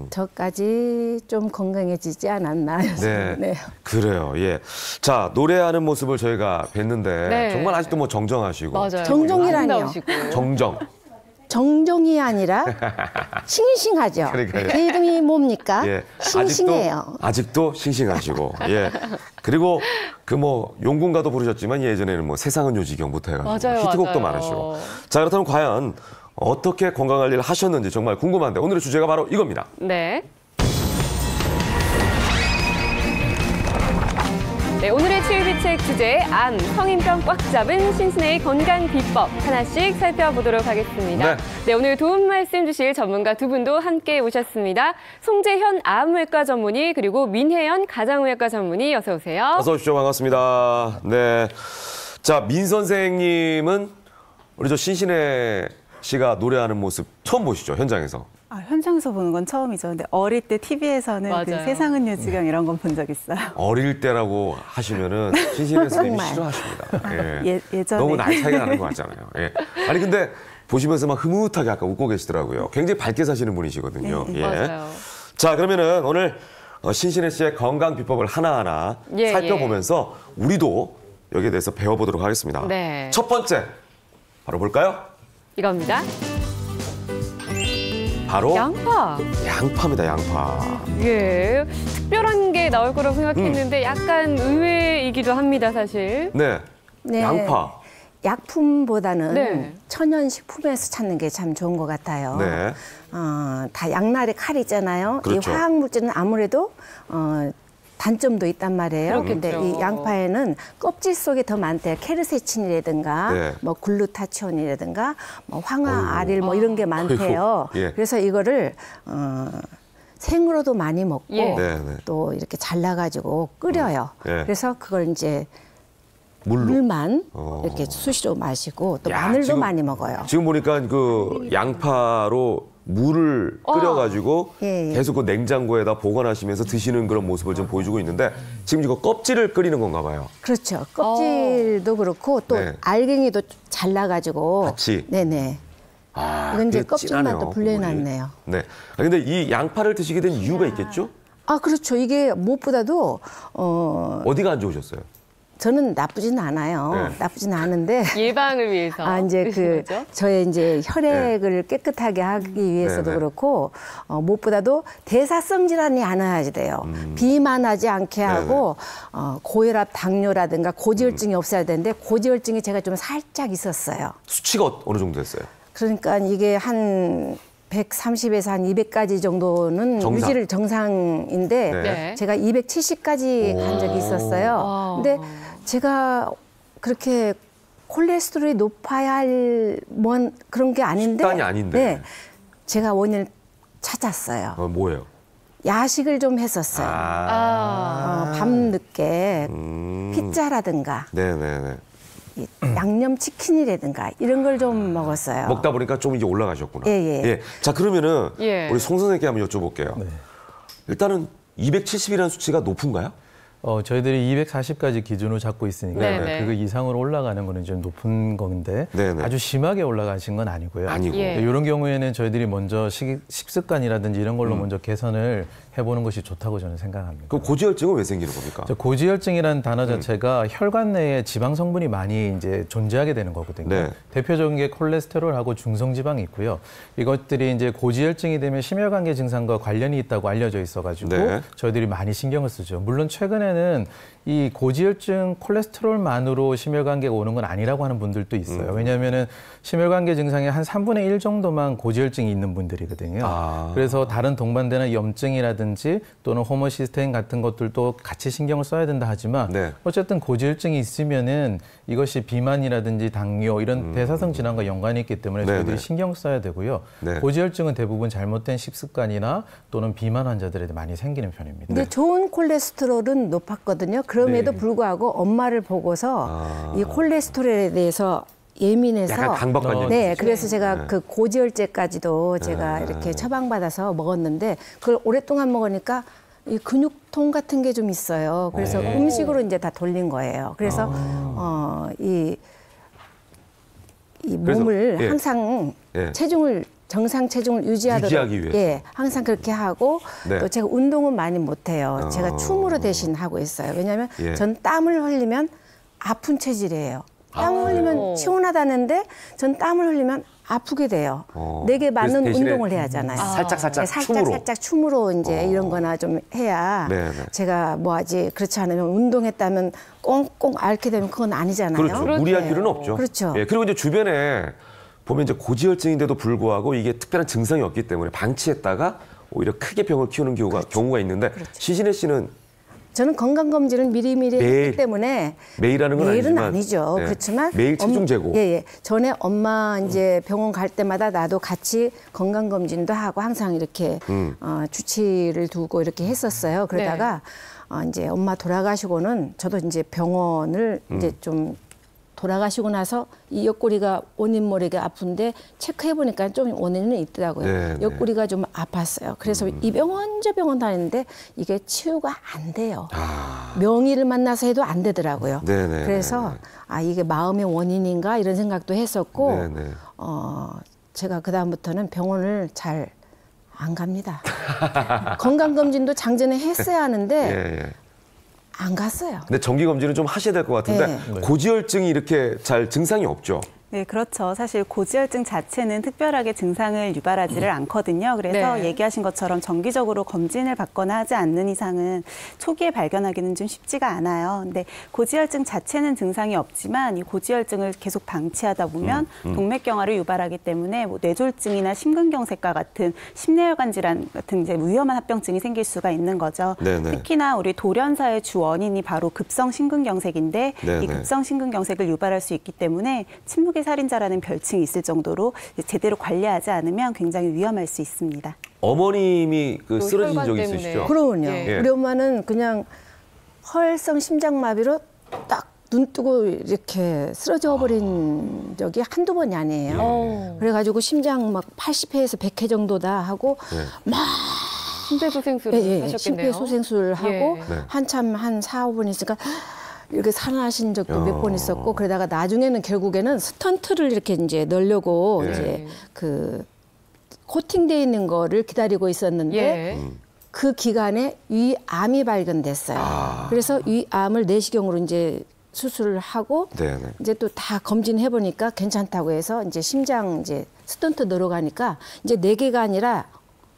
저까지 좀 건강해지지 않았나. 네. 그래요. 예. 자, 노래하는 모습을 저희가 뵀는데 네. 정말 아직도 뭐 정정하시고 맞아요. 정정이라니요. 아름다우시고. 정정. 정정이 아니라 싱싱하죠. 그러니까요. 제 이름이 뭡니까? 예. 싱싱해요. 아직도 싱싱하시고. 예. 그리고 그 뭐 용군가도 부르셨지만 예전에는 뭐 세상은 요지경부터 해가지고 맞아요, 히트곡도 맞아요. 많으시고. 자, 그렇다면 과연 어떻게 건강 관리를 하셨는지 정말 궁금한데 오늘의 주제가 바로 이겁니다. 네. 네, 오늘의 치유비책 주제 암, 성인병 꽉 잡은 신신의 건강 비법 하나씩 살펴보도록 하겠습니다. 네. 네, 오늘 도움 말씀 주실 전문가 두 분도 함께 오셨습니다. 송재현 암의학과 전문의 그리고 민혜연 가정의학과 전문의 어서 오세요. 어서 오십시오. 반갑습니다. 네. 자, 민 선생님은 우리 저 신신혜 씨가 노래하는 모습 처음 보시죠? 현장에서. 현장에서 보는 건 처음이죠. 근데 어릴 때 TV에서는 그 맞아요. 세상은 요지경 이런 건 본 적 있어요. 어릴 때라고 하시면은 신신혜 선생님이 정말. 싫어하십니다. 예전에. 너무 나이 차이가 나는 것 같잖아요. 예. 아니 근데 보시면서 막 흐뭇하게 아까 웃고 계시더라고요. 굉장히 밝게 사시는 분이시거든요. 예. 맞아요. 자, 그러면은 오늘 신신혜 씨의 건강 비법을 하나하나 예, 살펴보면서 우리도 여기에 대해서 배워보도록 하겠습니다. 네. 첫 번째 바로 볼까요? 이겁니다. 바로 양파. 양파입니다. 양파. 예, 특별한 게 나올 거라고 생각했는데 약간 의외이기도 합니다, 사실. 네. 네. 양파. 약품보다는 네. 천연식품에서 찾는 게 참 좋은 것 같아요. 네. 다 양날의 칼이 있잖아요. 그렇죠. 이 화학물질은 아무래도 단점도 있단 말이에요. 그렇겠죠. 근데 이 양파에는 껍질 속에 더 많대요. 케르세친이라든가 네. 뭐 글루타치온이라든가 뭐 황화아릴 뭐 이런 게 많대요. 아이고, 예. 그래서 이거를 생으로도 많이 먹고 예. 네, 네. 또 이렇게 잘라가지고 끓여요. 예. 그래서 그걸 이제 물로. 물만 이렇게 수시로 마시고 또 야, 마늘도 지금- 많이 먹어요. 지금 보니까 그 양파로 물을 끓여가지고 예, 예. 계속 그 냉장고에다 보관하시면서 드시는 그런 모습을 좀 보여주고 있는데 지금 이거 껍질을 끓이는 건가 봐요. 그렇죠. 껍질도 그렇고 또 네. 알갱이도 잘라가지고 같이? 네네. 아, 이건 이제 그게 껍질만 진하네요, 또 분리해놨네요. 국물이. 네. 아, 근데 이 양파를 드시게 된 이유가 있겠죠? 아 그렇죠. 이게 무엇보다도 어디가 안 좋으셨어요? 저는 나쁘진 않아요. 네. 나쁘진 않은데 예방을 위해서. 이제 드시는 그 거죠? 저의 이제 혈액을 깨끗하게 하기 위해서도 네, 네. 그렇고 무엇보다도 대사성 질환이 안 와야지 돼요. 비만하지 않게 하고 고혈압, 당뇨라든가 고지혈증이 없어야 되는데 고지혈증이 제가 좀 살짝 있었어요. 수치가 어느 정도 됐어요? 그러니까 이게 한 130에서 한 200까지 정도는 정상. 유지를 정상인데 네. 네. 제가 270까지 간 적이 있었어요. 근데 제가 그렇게 콜레스테롤이 높아야 할 뭔 그런 게 아닌데 식단이 아닌데. 네, 제가 원인을 찾았어요. 뭐예요? 야식을 좀 했었어요. 밤늦게 피자라든가 네네네. 이 양념 치킨이라든가 이런 걸 좀 먹었어요. 먹다 보니까 좀 이제 올라가셨구나. 예. 자, 그러면은 예. 우리 송 선생님께 한번 여쭤볼게요. 일단은 270이라는 수치가 높은가요? 저희들이 240까지 기준으로 잡고 있으니까 네네. 그거 이상으로 올라가는 거는 좀 높은 건데 네네. 아주 심하게 올라가신 건 아니고요. 아니고. 예. 이런 경우에는 저희들이 먼저 식습관이라든지 이런 걸로 먼저 개선을 해보는 것이 좋다고 저는 생각합니다. 그럼 고지혈증은 왜 생기는 겁니까? 고지혈증이라는 단어 자체가 혈관 내에 지방 성분이 많이 이제 존재하게 되는 거거든요. 네. 대표적인 게 콜레스테롤하고 중성지방이 있고요. 이것들이 이제 고지혈증이 되면 심혈관계 증상과 관련이 있다고 알려져 있어가지고 네. 저희들이 많이 신경을 쓰죠. 물론 최근에는 이 고지혈증 콜레스테롤만으로 심혈관계가 오는 건 아니라고 하는 분들도 있어요. 왜냐하면은 심혈관계 증상의 한 3분의 1 정도만 고지혈증이 있는 분들이거든요. 그래서 다른 동반되는 염증이라든지 또는 호모시스테인 같은 것들도 같이 신경을 써야 된다 하지만 네. 어쨌든 고지혈증이 있으면은 이것이 비만이라든지 당뇨 이런 대사성 질환과 연관이 있기 때문에 네네. 저희들이 신경 써야 되고요. 네. 고지혈증은 대부분 잘못된 식습관이나 또는 비만 환자들에게 많이 생기는 편입니다. 근데 좋은 콜레스테롤은 높았거든요. 그럼에도 불구하고 엄마를 보고서 이 콜레스테롤에 대해서 예민해서 약간 강박관념. 네, 그래서 제가 그 고지혈제까지도 제가 이렇게 처방받아서 먹었는데 그걸 오랫동안 먹으니까 이 근육통 같은 게 좀 있어요. 그래서 음식으로 이제 다 돌린 거예요. 그래서 이 그래서, 몸을 예. 항상 예. 체중을 정상 체중을 유지하도록 유지하기 위해서. 예, 항상 그렇게 하고 네. 또 제가 운동은 많이 못 해요. 제가 춤으로 대신 하고 있어요. 왜냐하면 예. 전 땀을 흘리면 아픈 체질이에요. 땀을 흘리면 시원하다는데 전 땀을 흘리면 아프게 돼요. 내게 맞는 그래서 대신에 운동을 해야 하잖아요. 살짝 네, 춤으로. 살짝 춤으로 이제 이런 거나 좀 해야 네네. 제가 뭐 하지. 그렇지 않으면 운동했다면 꽁꽁 앓게 되면 그건 아니잖아요. 그렇죠. 무리할 필요는 없죠. 그렇죠. 예, 그리고 이제 주변에 보면 이제 고지혈증인데도 불구하고 이게 특별한 증상이 없기 때문에 방치했다가 오히려 크게 병을 키우는 경우가 있는데 시신혜 씨는 저는 건강검진을 미리미리 매일, 했기 때문에 매일 하는 건 매일은 아니지만, 아니죠. 네. 그렇지만 매일 체중 재고. 예. 전에 엄마 이제 병원 갈 때마다 나도 같이 건강검진도 하고 항상 이렇게 주치를 두고 이렇게 했었어요. 그러다가 이제 엄마 돌아가시고는 저도 이제 병원을 이제 좀 돌아가시고 나서 이 옆구리가 원인 모르게 아픈데 체크해 보니까 좀 원인은 있더라고요. 네, 옆구리가 좀 아팠어요. 그래서 이 병원 저 병원 다니는데 이게 치유가 안 돼요. 명의를 만나서 해도 안 되더라고요. 네네. 그래서 이게 마음의 원인인가 이런 생각도 했었고 네네. 제가 그 다음부터는 병원을 잘 안 갑니다. 건강검진도 장전에 했어야 하는데 예. 안 갔어요. 근데 정기 검진은 좀 하셔야 될 것 같은데 네. 고지혈증이 이렇게 잘 증상이 없죠. 네, 그렇죠. 사실 고지혈증 자체는 특별하게 증상을 유발하지를 않거든요. 그래서 네. 얘기하신 것처럼 정기적으로 검진을 받거나 하지 않는 이상은 초기에 발견하기는 좀 쉽지가 않아요. 근데 고지혈증 자체는 증상이 없지만 이 고지혈증을 계속 방치하다 보면 동맥경화를 유발하기 때문에 뭐 뇌졸중이나 심근경색과 같은 심내혈관 질환 같은 이제 위험한 합병증이 생길 수가 있는 거죠. 네네. 특히나 우리 돌연사의 주 원인이 바로 급성 심근경색인데 네네. 이 급성 심근경색을 유발할 수 있기 때문에 침묵의 살인자라는 별칭이 있을 정도로 제대로 관리하지 않으면 굉장히 위험할 수 있습니다. 어머님이 그 또 쓰러진 혈관 적이 때문에. 있으시죠? 그러면요. 예. 우리 엄마는 그냥 허혈성 심장마비로 딱 눈 뜨고 이렇게 쓰러져 버린 적이 한두 번이 아니에요. 그래가지고 심장 막 80회에서 100회 정도다 하고 막 심폐소생술을 하셨겠네요. 심폐소생술을 하고 예. 네. 한참 한 4, 5분 있으니까 이렇게 살아나신 적도 몇 번 있었고 그러다가 나중에는 결국에는 스턴트를 이렇게 이제 넣으려고 예. 이제 그 코팅돼 있는 거를 기다리고 있었는데 예. 그 기간에 위암이 발견됐어요. 그래서 위암을 내시경으로 이제 수술을 하고 네네. 이제 또 다 검진해 보니까 괜찮다고 해서 이제 심장 이제 스턴트 넣으러 가니까 이제 4개가 아니라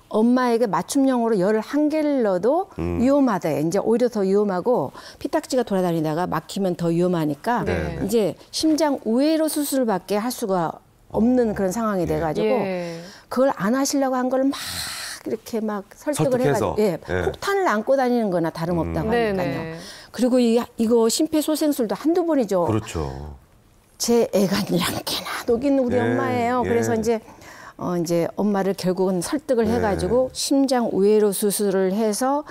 엄마에게 맞춤형으로 11개를 넣어도 위험하다. 이제 오히려 더 위험하고 피딱지가 돌아다니다가 막히면 더 위험하니까 네. 이제 심장 우회로 수술밖에 할 수가 없는 그런 상황이 돼가지고 예. 그걸 안 하시려고 한 걸 막 이렇게 막 설득을 설득해서. 해가지고 예. 폭탄을 안고 다니는 거나 다름없다고 하니까요. 네네. 그리고 이거 심폐소생술도 한두 번이죠. 그렇죠. 제 애가 11개나 녹인 우리 네, 엄마예요. 예. 그래서 이제 엄마를 결국은 설득을 네. 해가지고 심장 우회로 수술을 해서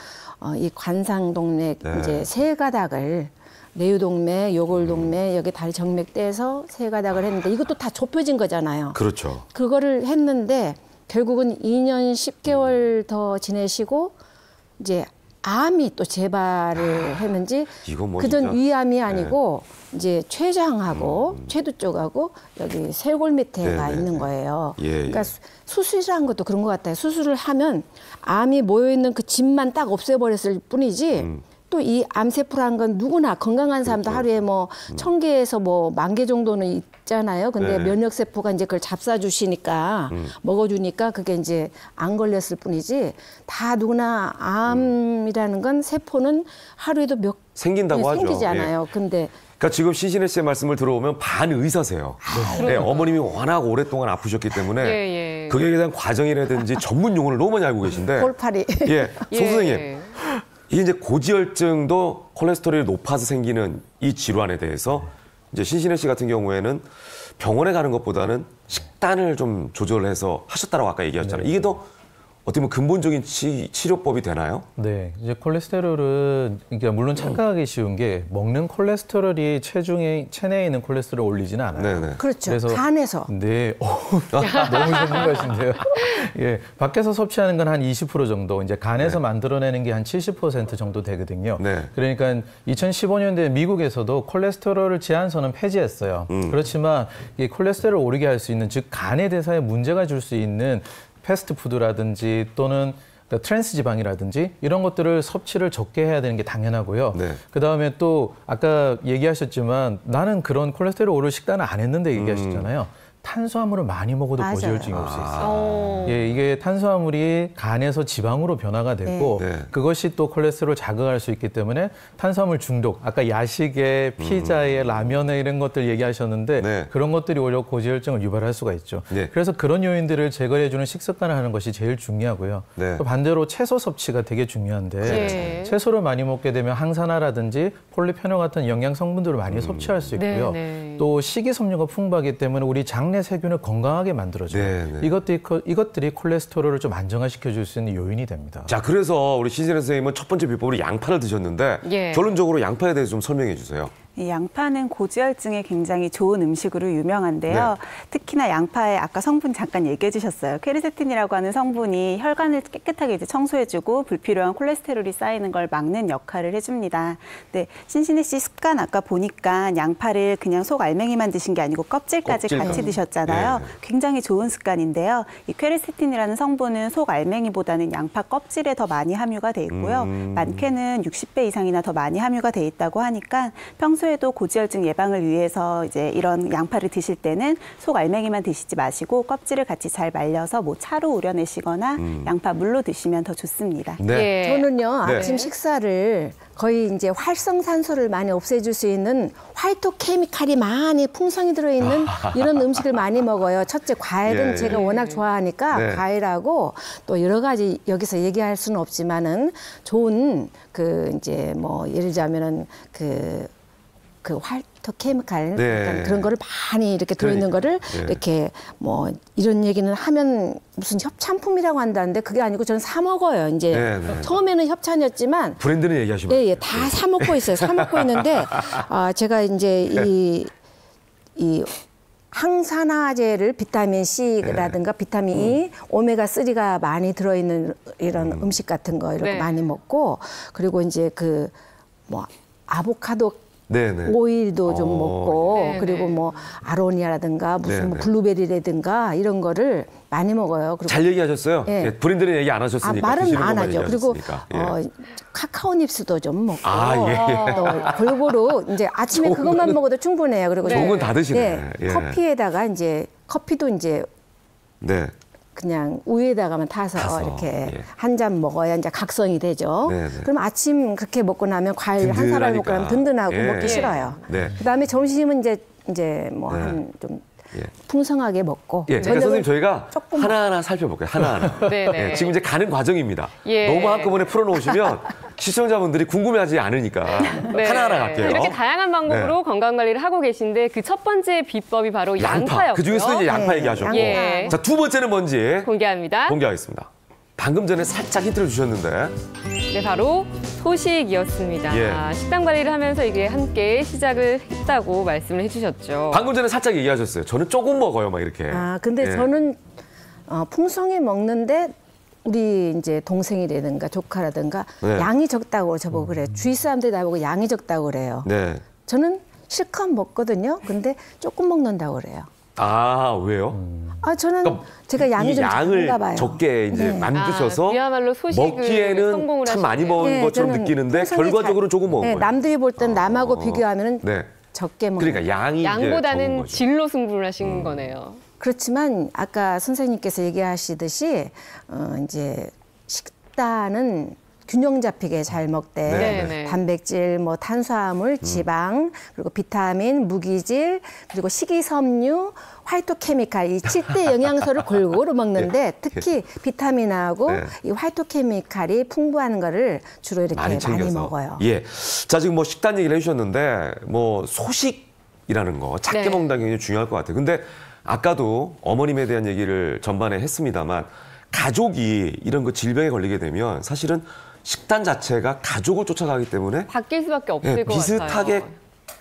이 관상동맥 네. 이제 세 가닥을 내유동맥, 요골동맥 여기 다리 정맥 떼서 세 가닥을 했는데 이것도 다 좁혀진 거잖아요. 그렇죠. 그거를 했는데 결국은 2년 10개월 더 지내시고 이제 암이 또 재발을 했는지 이건 뭐 그전 진짜- 위암이 아니고 이제 췌장하고 췌두 쪽하고 여기 쇄골 밑에가 네네. 있는 거예요. 예, 예. 그러니까 수술한 것도 그런 것 같아요. 수술을 하면 암이 모여 있는 그 집만 딱 없애버렸을 뿐이지. 또 이 암세포라는 건 누구나 건강한 사람도 그렇죠. 하루에 뭐 1000개에서 뭐 10,000개 정도는 있잖아요. 근데 네. 면역세포가 이제 그걸 잡사주시니까 먹어주니까 그게 이제 안 걸렸을 뿐이지 다 누구나 암이라는 건 세포는 하루에도 몇 생긴다고 네, 하죠. 생기지 예. 않아요. 근데 그러니까 지금 시신혜 씨의 말씀을 들어보면 반의사세요. 네, 어머님이 워낙 오랫동안 아프셨기 때문에 예. 그에 대한 과정이라든지 전문 용어를 너무 많이 알고 계신데 골파리. 예, 송 예. 선생님. 이게 이제 고지혈증도 콜레스테롤이 높아서 생기는 이 질환에 대해서 이제 신신혜 씨 같은 경우에는 병원에 가는 것보다는 식단을 좀 조절해서 하셨다라고 아까 얘기했잖아요. 이게 더 어떻게 보면 근본적인 치료법이 되나요? 네, 이제 콜레스테롤은 그러니까 물론 착각하기 쉬운 게 먹는 콜레스테롤이 체내에 있는 콜레스테롤을 올리지는 않아요. 네네. 그렇죠. 그래서- 간에서. 네, 너무 전문가신데요. 예, 밖에서 섭취하는 건 한 20% 정도, 이제 간에서 만들어내는 게 한 70% 정도 되거든요. 네. 그러니까 2015년도에 미국에서도 콜레스테롤을 제한선은 폐지했어요. 그렇지만 이 콜레스테롤을 오르게 할 수 있는, 즉 간의 대사에 문제가 줄 수 있는 패스트푸드라든지 또는 그러니까 트랜스 지방이라든지 이런 것들을 섭취를 적게 해야 되는 게 당연하고요. 네. 그다음에 또 아까 얘기하셨지만 나는 그런 콜레스테롤 오를 식단을 안 했는데 얘기하셨잖아요. 탄수화물을 많이 먹어도 맞아요. 고지혈증이 올 수 있어요. 예, 이게 탄수화물이 간에서 지방으로 변화가 됐고 네. 그것이 또 콜레스테롤을 자극할 수 있기 때문에 탄수화물 중독, 아까 야식에 피자에 라면에 이런 것들 얘기하셨는데 네. 그런 것들이 오히려 고지혈증을 유발할 수가 있죠. 네. 그래서 그런 요인들을 제거해주는 식습관을 하는 것이 제일 중요하고요. 네. 또 반대로 채소 섭취가 되게 중요한데 네. 채소를 많이 먹게 되면 항산화라든지 폴리페놀 같은 영양 성분들을 많이 섭취할 수 있고요. 네. 또 식이섬유가 풍부하기 때문에 우리 장내 세균을 건강하게 만들어줘요. 네. 이것들이 콜레스테롤을 좀 안정화시켜 줄 수 있는 요인이 됩니다. 자, 그래서 우리 신진혜 선생님은 첫 번째 비법으로 양파를 드셨는데 예. 결론적으로 양파에 대해서 좀 설명해 주세요. 이 양파는 고지혈증에 굉장히 좋은 음식으로 유명한데요. 네. 특히나 양파의 아까 성분 잠깐 얘기해 주셨어요. 퀘르세틴이라고 하는 성분이 혈관을 깨끗하게 이제 청소해주고 불필요한 콜레스테롤이 쌓이는 걸 막는 역할을 해줍니다. 네, 신신혜 씨 습관 아까 보니까 양파를 그냥 속 알맹이만 드신 게 아니고 껍질까지 같이 드셨잖아요. 네. 굉장히 좋은 습관인데요. 이 퀘르세틴이라는 성분은 속 알맹이보다는 양파 껍질에 더 많이 함유가 돼 있고요. 많게는 60배 이상이나 더 많이 함유가 돼 있다고 하니까 평소에도 고지혈증 예방을 위해서 이제 이런 양파를 드실 때는 속 알맹이만 드시지 마시고 껍질을 같이 잘 말려서 뭐 차로 우려내시거나 양파 물로 드시면 더 좋습니다. 네. 예. 저는요 네. 아침 식사를 거의 이제 활성산소를 많이 없애줄 수 있는 화이토케미칼이 많이 풍성히 들어있는 이런 음식을 많이 먹어요. 첫째 과일은 예. 제가 워낙 좋아하니까 네. 과일하고 또 여러 가지 여기서 얘기할 수는 없지만은 좋은 그 이제 뭐 예를 들자면은 그 화이토케미칼 네. 약간 그런 거를 많이 이렇게 들어있는 거를 네. 이렇게 뭐 이런 얘기는 하면 무슨 협찬품이라고 한다는데 그게 아니고 저는 사 먹어요. 이제 네, 네. 처음에는 협찬이었지만 브랜드는 얘기하시면 예, 다 사 먹고 있어요. 사 먹고 있는데 제가 이제 이 항산화제를 비타민 C라든가 비타민 E, 오메가 3가 많이 들어있는 이런 음식 같은 거 이렇게 네. 많이 먹고 그리고 이제 그 뭐 아보카도 네네. 오일도 좀 먹고 네네. 그리고 뭐 아로니아라든가 무슨 뭐 네네. 블루베리라든가 이런 거를 많이 먹어요. 그리고 잘 얘기하셨어요. 예. 예, 브랜드는 얘기 안 하셨으니까. 말은 드시는 안 것만 하죠. 그리고 얘기하셨으니까. 예. 카카오 닙스도 좀 먹고 예. 또 골고루 이제 아침에 그것만 먹어도 충분해요. 그리고 좋은 건 다 드시네. 예, 예. 커피에다가 이제 커피도 이제 네. 그냥 우유에다가만 타서 이렇게 예. 한 잔 먹어야 이제 각성이 되죠. 네네. 그럼 아침 그렇게 먹고 나면 과일 한 사발 먹고 나면 든든하고 예. 먹기 싫어요. 네. 그다음에 점심은 이제 뭐 네. 한 좀 예. 풍성하게 먹고 예, 그러니까 선생님 저희가 조금 하나하나 살펴볼게요. 하나하나. 네네. 예, 지금 이제 가는 과정입니다. 예. 너무 한꺼번에 풀어놓으시면 시청자분들이 궁금해하지 않으니까 네. 하나하나 갈게요. 이렇게 다양한 방법으로 건강 관리를 하고 계신데 그 첫 번째 비법이 바로 양파였고요. 그 중에서도 이제 양파 네, 얘기하셨고. 예. 자, 두 번째는 뭔지 공개합니다. 공개하겠습니다. 방금 전에 살짝 힌트를 주셨는데. 네, 바로 소식이었습니다. 예. 식단 관리를 하면서 이게 함께 시작을 했다고 말씀을 해주셨죠. 방금 전에 살짝 얘기하셨어요. 저는 조금 먹어요, 막 이렇게. 근데 예. 저는 풍성히 먹는데 우리 이제 동생이라든가 조카라든가 네. 양이 적다고 저보고 그래요. 주위 사람들이 나보고 양이 적다고 그래요. 네. 저는 실컷 먹거든요. 근데 조금 먹는다고 그래요. 아, 왜요? 저는 그러니까 제가 양이 이 좀 양을 작은가 봐요. 적게 이제 네. 만드셔서 그야말로 소식을 먹기에는 성공을 참 많이 하시네요. 먹은 네, 것처럼 저는 느끼는데 풍성히 결과적으로 조금 먹은 네, 거예요. 남들이 볼 땐 남하고 비교하면 네. 적게 먹는 그러니까 양이 이제 적은 양보다는 거죠. 질로 승부를 하신 거네요. 그렇지만 아까 선생님께서 얘기하시듯이 이제 식단은 균형 잡히게 잘 먹되 네네. 단백질, 뭐 탄수화물, 지방, 그리고 비타민, 무기질, 그리고 식이섬유, 화이토케미칼 이 7대 영양소를 골고루 먹는데 특히 비타민하고 네. 이 화이토케미칼이 풍부한 거를 주로 이렇게 많이 챙겨서. 먹어요. 예. 자, 지금 뭐 식단 얘기를 해주셨는데 뭐 소식이라는 거 작게 네. 먹는다는 게 굉장히 중요할 것 같아요. 근데 아까도 어머님에 대한 얘기를 전반에 했습니다만 가족이 이런 거 질병에 걸리게 되면 사실은 식단 자체가 가족을 쫓아가기 때문에 바뀔 수밖에 없을 예, 것 비슷하게 같아요.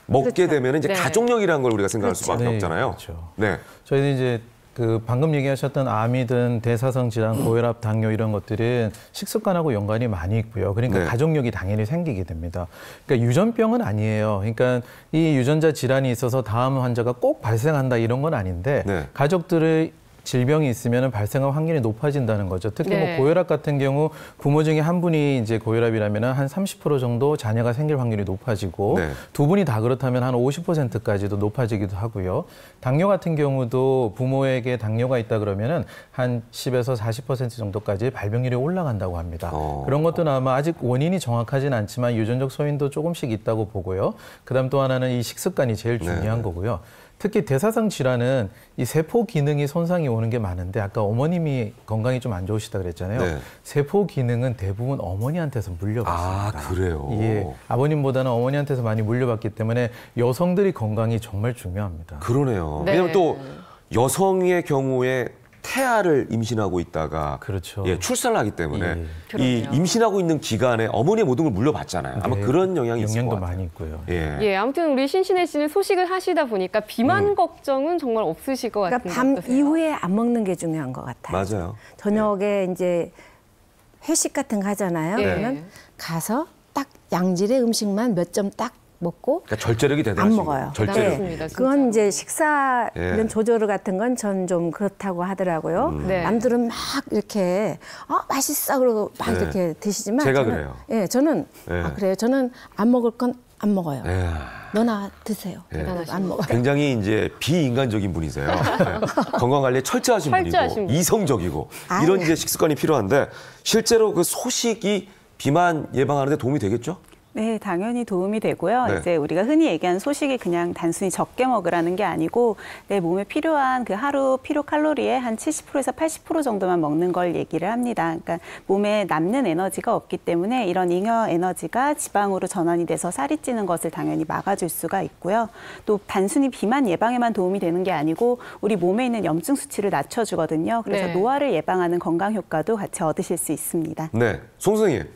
먹게 그렇죠. 되면 이제 네. 가족력이라는 걸 우리가 생각할 수밖에 네, 없잖아요. 그렇죠. 네. 저희는 이제 그 방금 얘기하셨던 암이든 대사성 질환, 고혈압, 당뇨 이런 것들은 식습관하고 연관이 많이 있고요. 그러니까 네. 가족력이 당연히 생기게 됩니다. 그러니까 유전병은 아니에요. 그러니까 이 유전자 질환이 있어서 다음 환자가 꼭 발생한다 이런 건 아닌데 네. 가족들의 질병이 있으면 발생할 확률이 높아진다는 거죠. 특히 네. 뭐 고혈압 같은 경우 부모 중에 한 분이 이제 고혈압이라면 한 30% 정도 자녀가 생길 확률이 높아지고 네. 두 분이 다 그렇다면 한 50%까지도 높아지기도 하고요. 당뇨 같은 경우도 부모에게 당뇨가 있다 그러면은 한 10에서 40% 정도까지 발병률이 올라간다고 합니다. 그런 것도 아마 아직 원인이 정확하진 않지만 유전적 소인도 조금씩 있다고 보고요. 그다음 또 하나는 이 식습관이 제일 중요한 거고요. 특히 대사성 질환은 이 세포 기능이 손상이 오는 게 많은데 아까 어머님이 건강이 좀 안 좋으시다 그랬잖아요. 네. 세포 기능은 대부분 어머니한테서 물려받습니다. 아, 그래요? 예, 아버님보다는 어머니한테서 많이 물려받기 때문에 여성들이 건강이 정말 중요합니다. 그러네요. 네. 왜냐하면 또 여성의 경우에 태아를 임신하고 있다가 그렇죠. 예, 출산을 하기 때문에 예. 이 그러네요. 임신하고 있는 기간에 어머니의 모든 걸 물려받잖아요. 아마 네, 그런 영향이 있을 것 영향도 같아요. 많이 있고요. 예. 예, 아무튼 우리 신신혜 씨는 소식을 하시다 보니까 비만 걱정은 정말 없으실 것 같은데. 그러니까 밤 어떠세요? 이후에 안 먹는 게 중요한 것 같아요. 맞아요. 저녁에 이제 회식 같은 거 하잖아요. 네. 그러면 가서 딱 양질의 음식만 몇 점 딱 먹고 그러니까 절제력이 안 대단하신 먹어요. 거예요. 절제력. 대단하십니다. 진짜. 그건 이제 식사 예. 이런 조절 같은 건 전 좀 그렇다고 하더라고요. 네. 남들은 막 이렇게 맛있어 그러고 막 네. 이렇게 드시지만 제가 저는, 그래요. 예, 저는 예. 그래요. 저는 안 먹을 건 안 먹어요. 예. 너나 드세요. 예. 안 먹어요. 굉장히 이제 비인간적인 분이세요. 네. 건강 관리에 철저하신 철저하신 분이고 이성적이고 아유. 이런 이제 식습관이 필요한데 실제로 그 소식이 비만 예방하는 데 도움이 되겠죠? 네, 당연히 도움이 되고요. 네. 이제 우리가 흔히 얘기하는 소식이 그냥 단순히 적게 먹으라는 게 아니고 내 몸에 필요한 그 하루 필요 칼로리의 한 70%에서 80% 정도만 먹는 걸 얘기를 합니다. 그러니까 몸에 남는 에너지가 없기 때문에 이런 잉여 에너지가 지방으로 전환이 돼서 살이 찌는 것을 당연히 막아줄 수가 있고요. 또 단순히 비만 예방에만 도움이 되는 게 아니고 우리 몸에 있는 염증 수치를 낮춰주거든요. 그래서 네. 노화를 예방하는 건강 효과도 같이 얻으실 수 있습니다. 네. 송 선생님.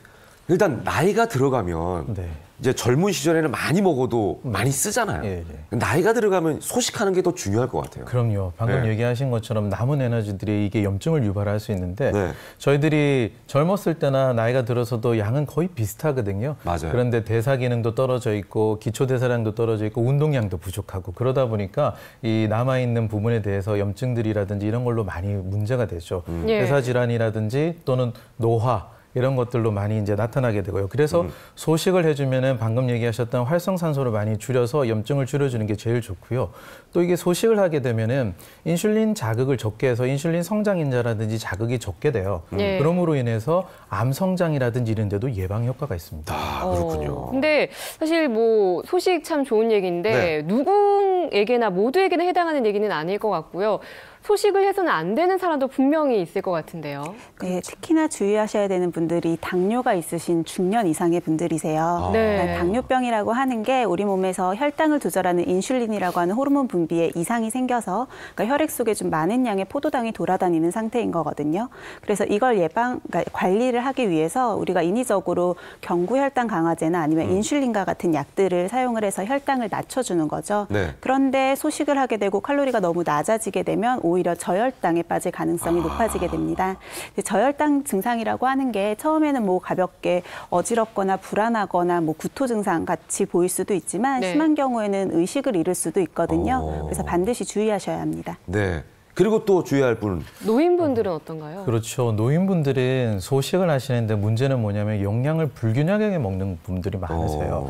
일단 나이가 들어가면 네. 이제 젊은 시절에는 많이 먹어도 많이 쓰잖아요. 예, 예. 나이가 들어가면 소식하는 게 더 중요할 것 같아요. 그럼요. 방금 네. 얘기하신 것처럼 남은 에너지들이 이게 염증을 유발할 수 있는데 네. 저희들이 젊었을 때나 나이가 들어서도 양은 거의 비슷하거든요. 맞아요. 그런데 대사 기능도 떨어져 있고 기초 대사량도 떨어져 있고 운동량도 부족하고 그러다 보니까 이 남아 있는 부분에 대해서 염증들이라든지 이런 걸로 많이 문제가 되죠. 예. 대사 질환이라든지 또는 노화 이런 것들로 많이 이제 나타나게 되고요. 그래서 소식을 해주면은 방금 얘기하셨던 활성산소를 많이 줄여서 염증을 줄여주는 게 제일 좋고요. 또 이게 소식을 하게 되면은 인슐린 자극을 적게 해서 인슐린 성장인자라든지 자극이 적게 돼요. 예. 그럼으로 인해서 암 성장이라든지 이런 데도 예방 효과가 있습니다. 아, 그렇군요. 근데 사실 뭐 소식 참 좋은 얘기인데 네. 누구에게나 모두에게나 해당하는 얘기는 아닐 것 같고요. 소식을 해서는 안 되는 사람도 분명히 있을 것 같은데요. 네, 특히나 주의하셔야 되는 분들이 당뇨가 있으신 중년 이상의 분들이세요. 네. 그러니까 당뇨병이라고 하는 게 우리 몸에서 혈당을 조절하는 인슐린이라고 하는 호르몬 분비에 이상이 생겨서 그러니까 혈액 속에 좀 많은 양의 포도당이 돌아다니는 상태인 거거든요. 그래서 이걸 그러니까 관리를 하기 위해서 우리가 인위적으로 경구혈당 강화제나 아니면 인슐린과 같은 약들을 사용을 해서 혈당을 낮춰주는 거죠. 네. 그런데 소식을 하게 되고 칼로리가 너무 낮아지게 되면 오히려 저혈당에 빠질 가능성이 높아지게 됩니다. 저혈당 증상이라고 하는 게 처음에는 뭐 가볍게 어지럽거나 불안하거나 뭐 구토 증상 같이 보일 수도 있지만 네. 심한 경우에는 의식을 잃을 수도 있거든요. 그래서 반드시 주의하셔야 합니다. 네. 그리고 또 주의할 분. 노인분들은 어떤가요? 그렇죠. 노인분들은 소식을 하시는데 문제는 뭐냐면 영양을 불균형하게 먹는 분들이 많으세요.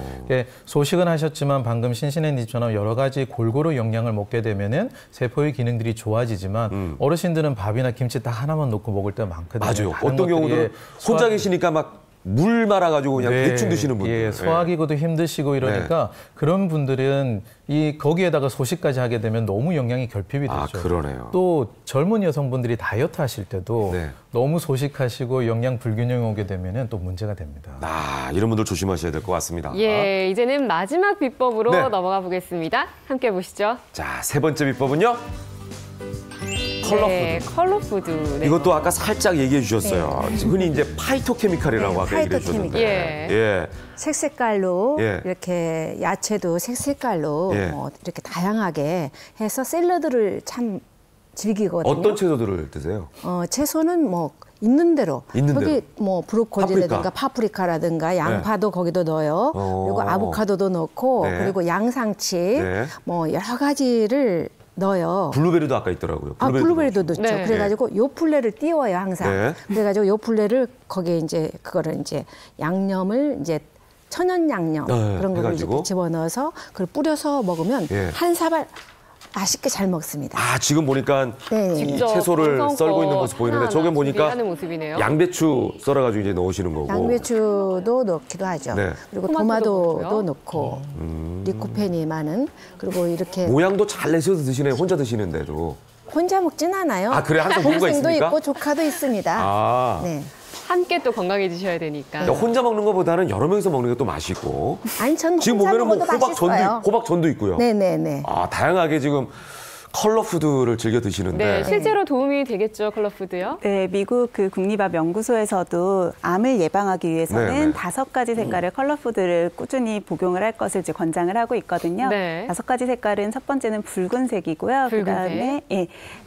소식은 하셨지만 방금 신신혜님처럼 여러 가지 골고루 영양을 먹게 되면은 세포의 기능들이 좋아지지만 어르신들은 밥이나 김치 딱 하나만 넣고 먹을 때가 많거든요. 맞아요. 다른 어떤 경우는 것들이 혼자 계시니까 막 물 말아가지고 그냥 네, 대충 드시는 분들. 예, 소화기구도 힘드시고 이러니까 그런 분들은 이 거기에다가 소식까지 하게 되면 너무 영양이 결핍이 되죠. 아, 그러네요. 또 젊은 여성분들이 다이어트 하실 때도 네. 너무 소식하시고 영양 불균형이 오게 되면은 또 문제가 됩니다. 아, 이런 분들 조심하셔야 될 것 같습니다. 예, 이제는 마지막 비법으로 네. 넘어가 보겠습니다. 함께 보시죠. 자, 세 번째 비법은요. 컬러푸드. 네, 컬러푸드. 네. 이것도 아까 살짝 얘기해 주셨어요. 흔히 이제 파이토케미칼이라고 네, 아까 얘기해 주셨는데. 파이토케미칼. 예. 색색깔로 예. 이렇게 야채도 색색깔로 예. 이렇게 다양하게 해서 샐러드를 참 즐기거든요. 어떤 채소들을 드세요? 채소는 뭐 있는 대로 있는 거기 대로. 뭐 브로콜리라든가 파프리카라든가 양파도 거기도 넣어요. 그리고 아보카도도 넣고 네. 그리고 양상치 네. 뭐 여러 가지를 넣어요. 블루베리도 아까 있더라고요. 블루베리도 넣죠. 네. 그래가지고 요 풀레를 띄워요, 항상. 네. 그래가지고 요 풀레를 거기에 이제 그거를 이제 양념을 이제 천연 양념 네, 그런 거를 해가지고. 이렇게 집어넣어서 그걸 뿌려서 먹으면 예. 한 사발 맛있게 잘 먹습니다. 아, 지금 보니까 네. 직접 채소를 정성껏 썰고 있는 모습 보이는데 하나하나 저게 보니까 준비하는 모습이네요. 양배추 썰어가지고 이제 넣으시는 거고. 양배추도 넣기도 하죠. 네. 그리고 토마토도 토마토도 넣고 리코펜이 많은 그리고 이렇게 모양도 잘 내셔서 드시네요. 혼자 드시는데도. 혼자 먹진 않아요. 아, 그래요? 항상 누군가 동생도 있습니까? 있고 조카도 있습니다. 아. 네. 함께 또 건강해지셔야 되니까. 그러니까 혼자 먹는 것보다는 여러 명이서 먹는 게 또 맛있고. 아니 전 지금 혼자 보면은 뭐 먹어도 맛있어요. 호박전도 있고요. 네네네. 아, 다양하게 지금 컬러 푸드를 즐겨 드시는데. 네, 실제로 도움이 되겠죠, 컬러푸드요? 네, 미국 그 국립암 연구소에서도 암을 예방하기 위해서는 네네. 5가지 색깔의 컬러푸드를 꾸준히 복용을 할 것을 이제 권장을 하고 있거든요. 네. 5가지 색깔은 첫 번째는 붉은색이고요. 붉은색. 그다음에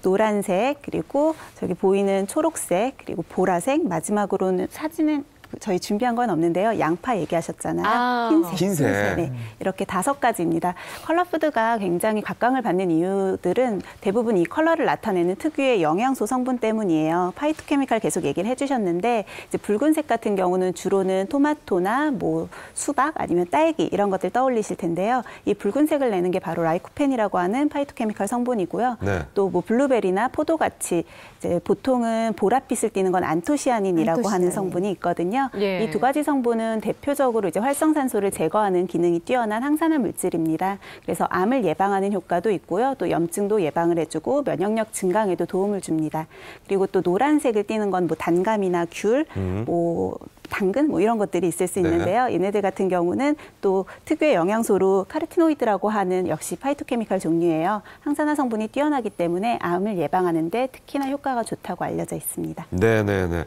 노란색, 그리고 저기 보이는 초록색, 그리고 보라색, 마지막으로는 사진은 저희 준비한 건 없는데요. 양파 얘기하셨잖아요. 아, 흰색. 네, 이렇게 5가지입니다. 컬러푸드가 굉장히 각광을 받는 이유들은 대부분 이 컬러를 나타내는 특유의 영양소 성분 때문이에요. 파이토케미칼 계속 얘기를 해주셨는데 이제 붉은색 같은 경우는 주로는 토마토나 뭐 수박 아니면 딸기 이런 것들 떠올리실 텐데요. 이 붉은색을 내는 게 바로 라이코펜이라고 하는 파이토케미칼 성분이고요. 네. 또 뭐 블루베리나 포도같이 이제 보통은 보랏빛을 띠는 건 안토시아닌이라고 하는 안토시아닌. 성분이 있거든요. 예. 이 2가지 성분은 대표적으로 이제 활성산소를 제거하는 기능이 뛰어난 항산화 물질입니다. 그래서 암을 예방하는 효과도 있고요. 또 염증도 예방을 해주고 면역력 증강에도 도움을 줍니다. 그리고 또 노란색을 띠는 건 뭐 단감이나 귤, 뭐 당근 뭐 이런 것들이 있을 수 네. 있는데요. 얘네들 같은 경우는 또 특유의 영양소로 카르티노이드라고 하는 역시 파이토케미칼 종류예요. 항산화 성분이 뛰어나기 때문에 암을 예방하는 데 특히나 효과가 좋다고 알려져 있습니다. 네네네.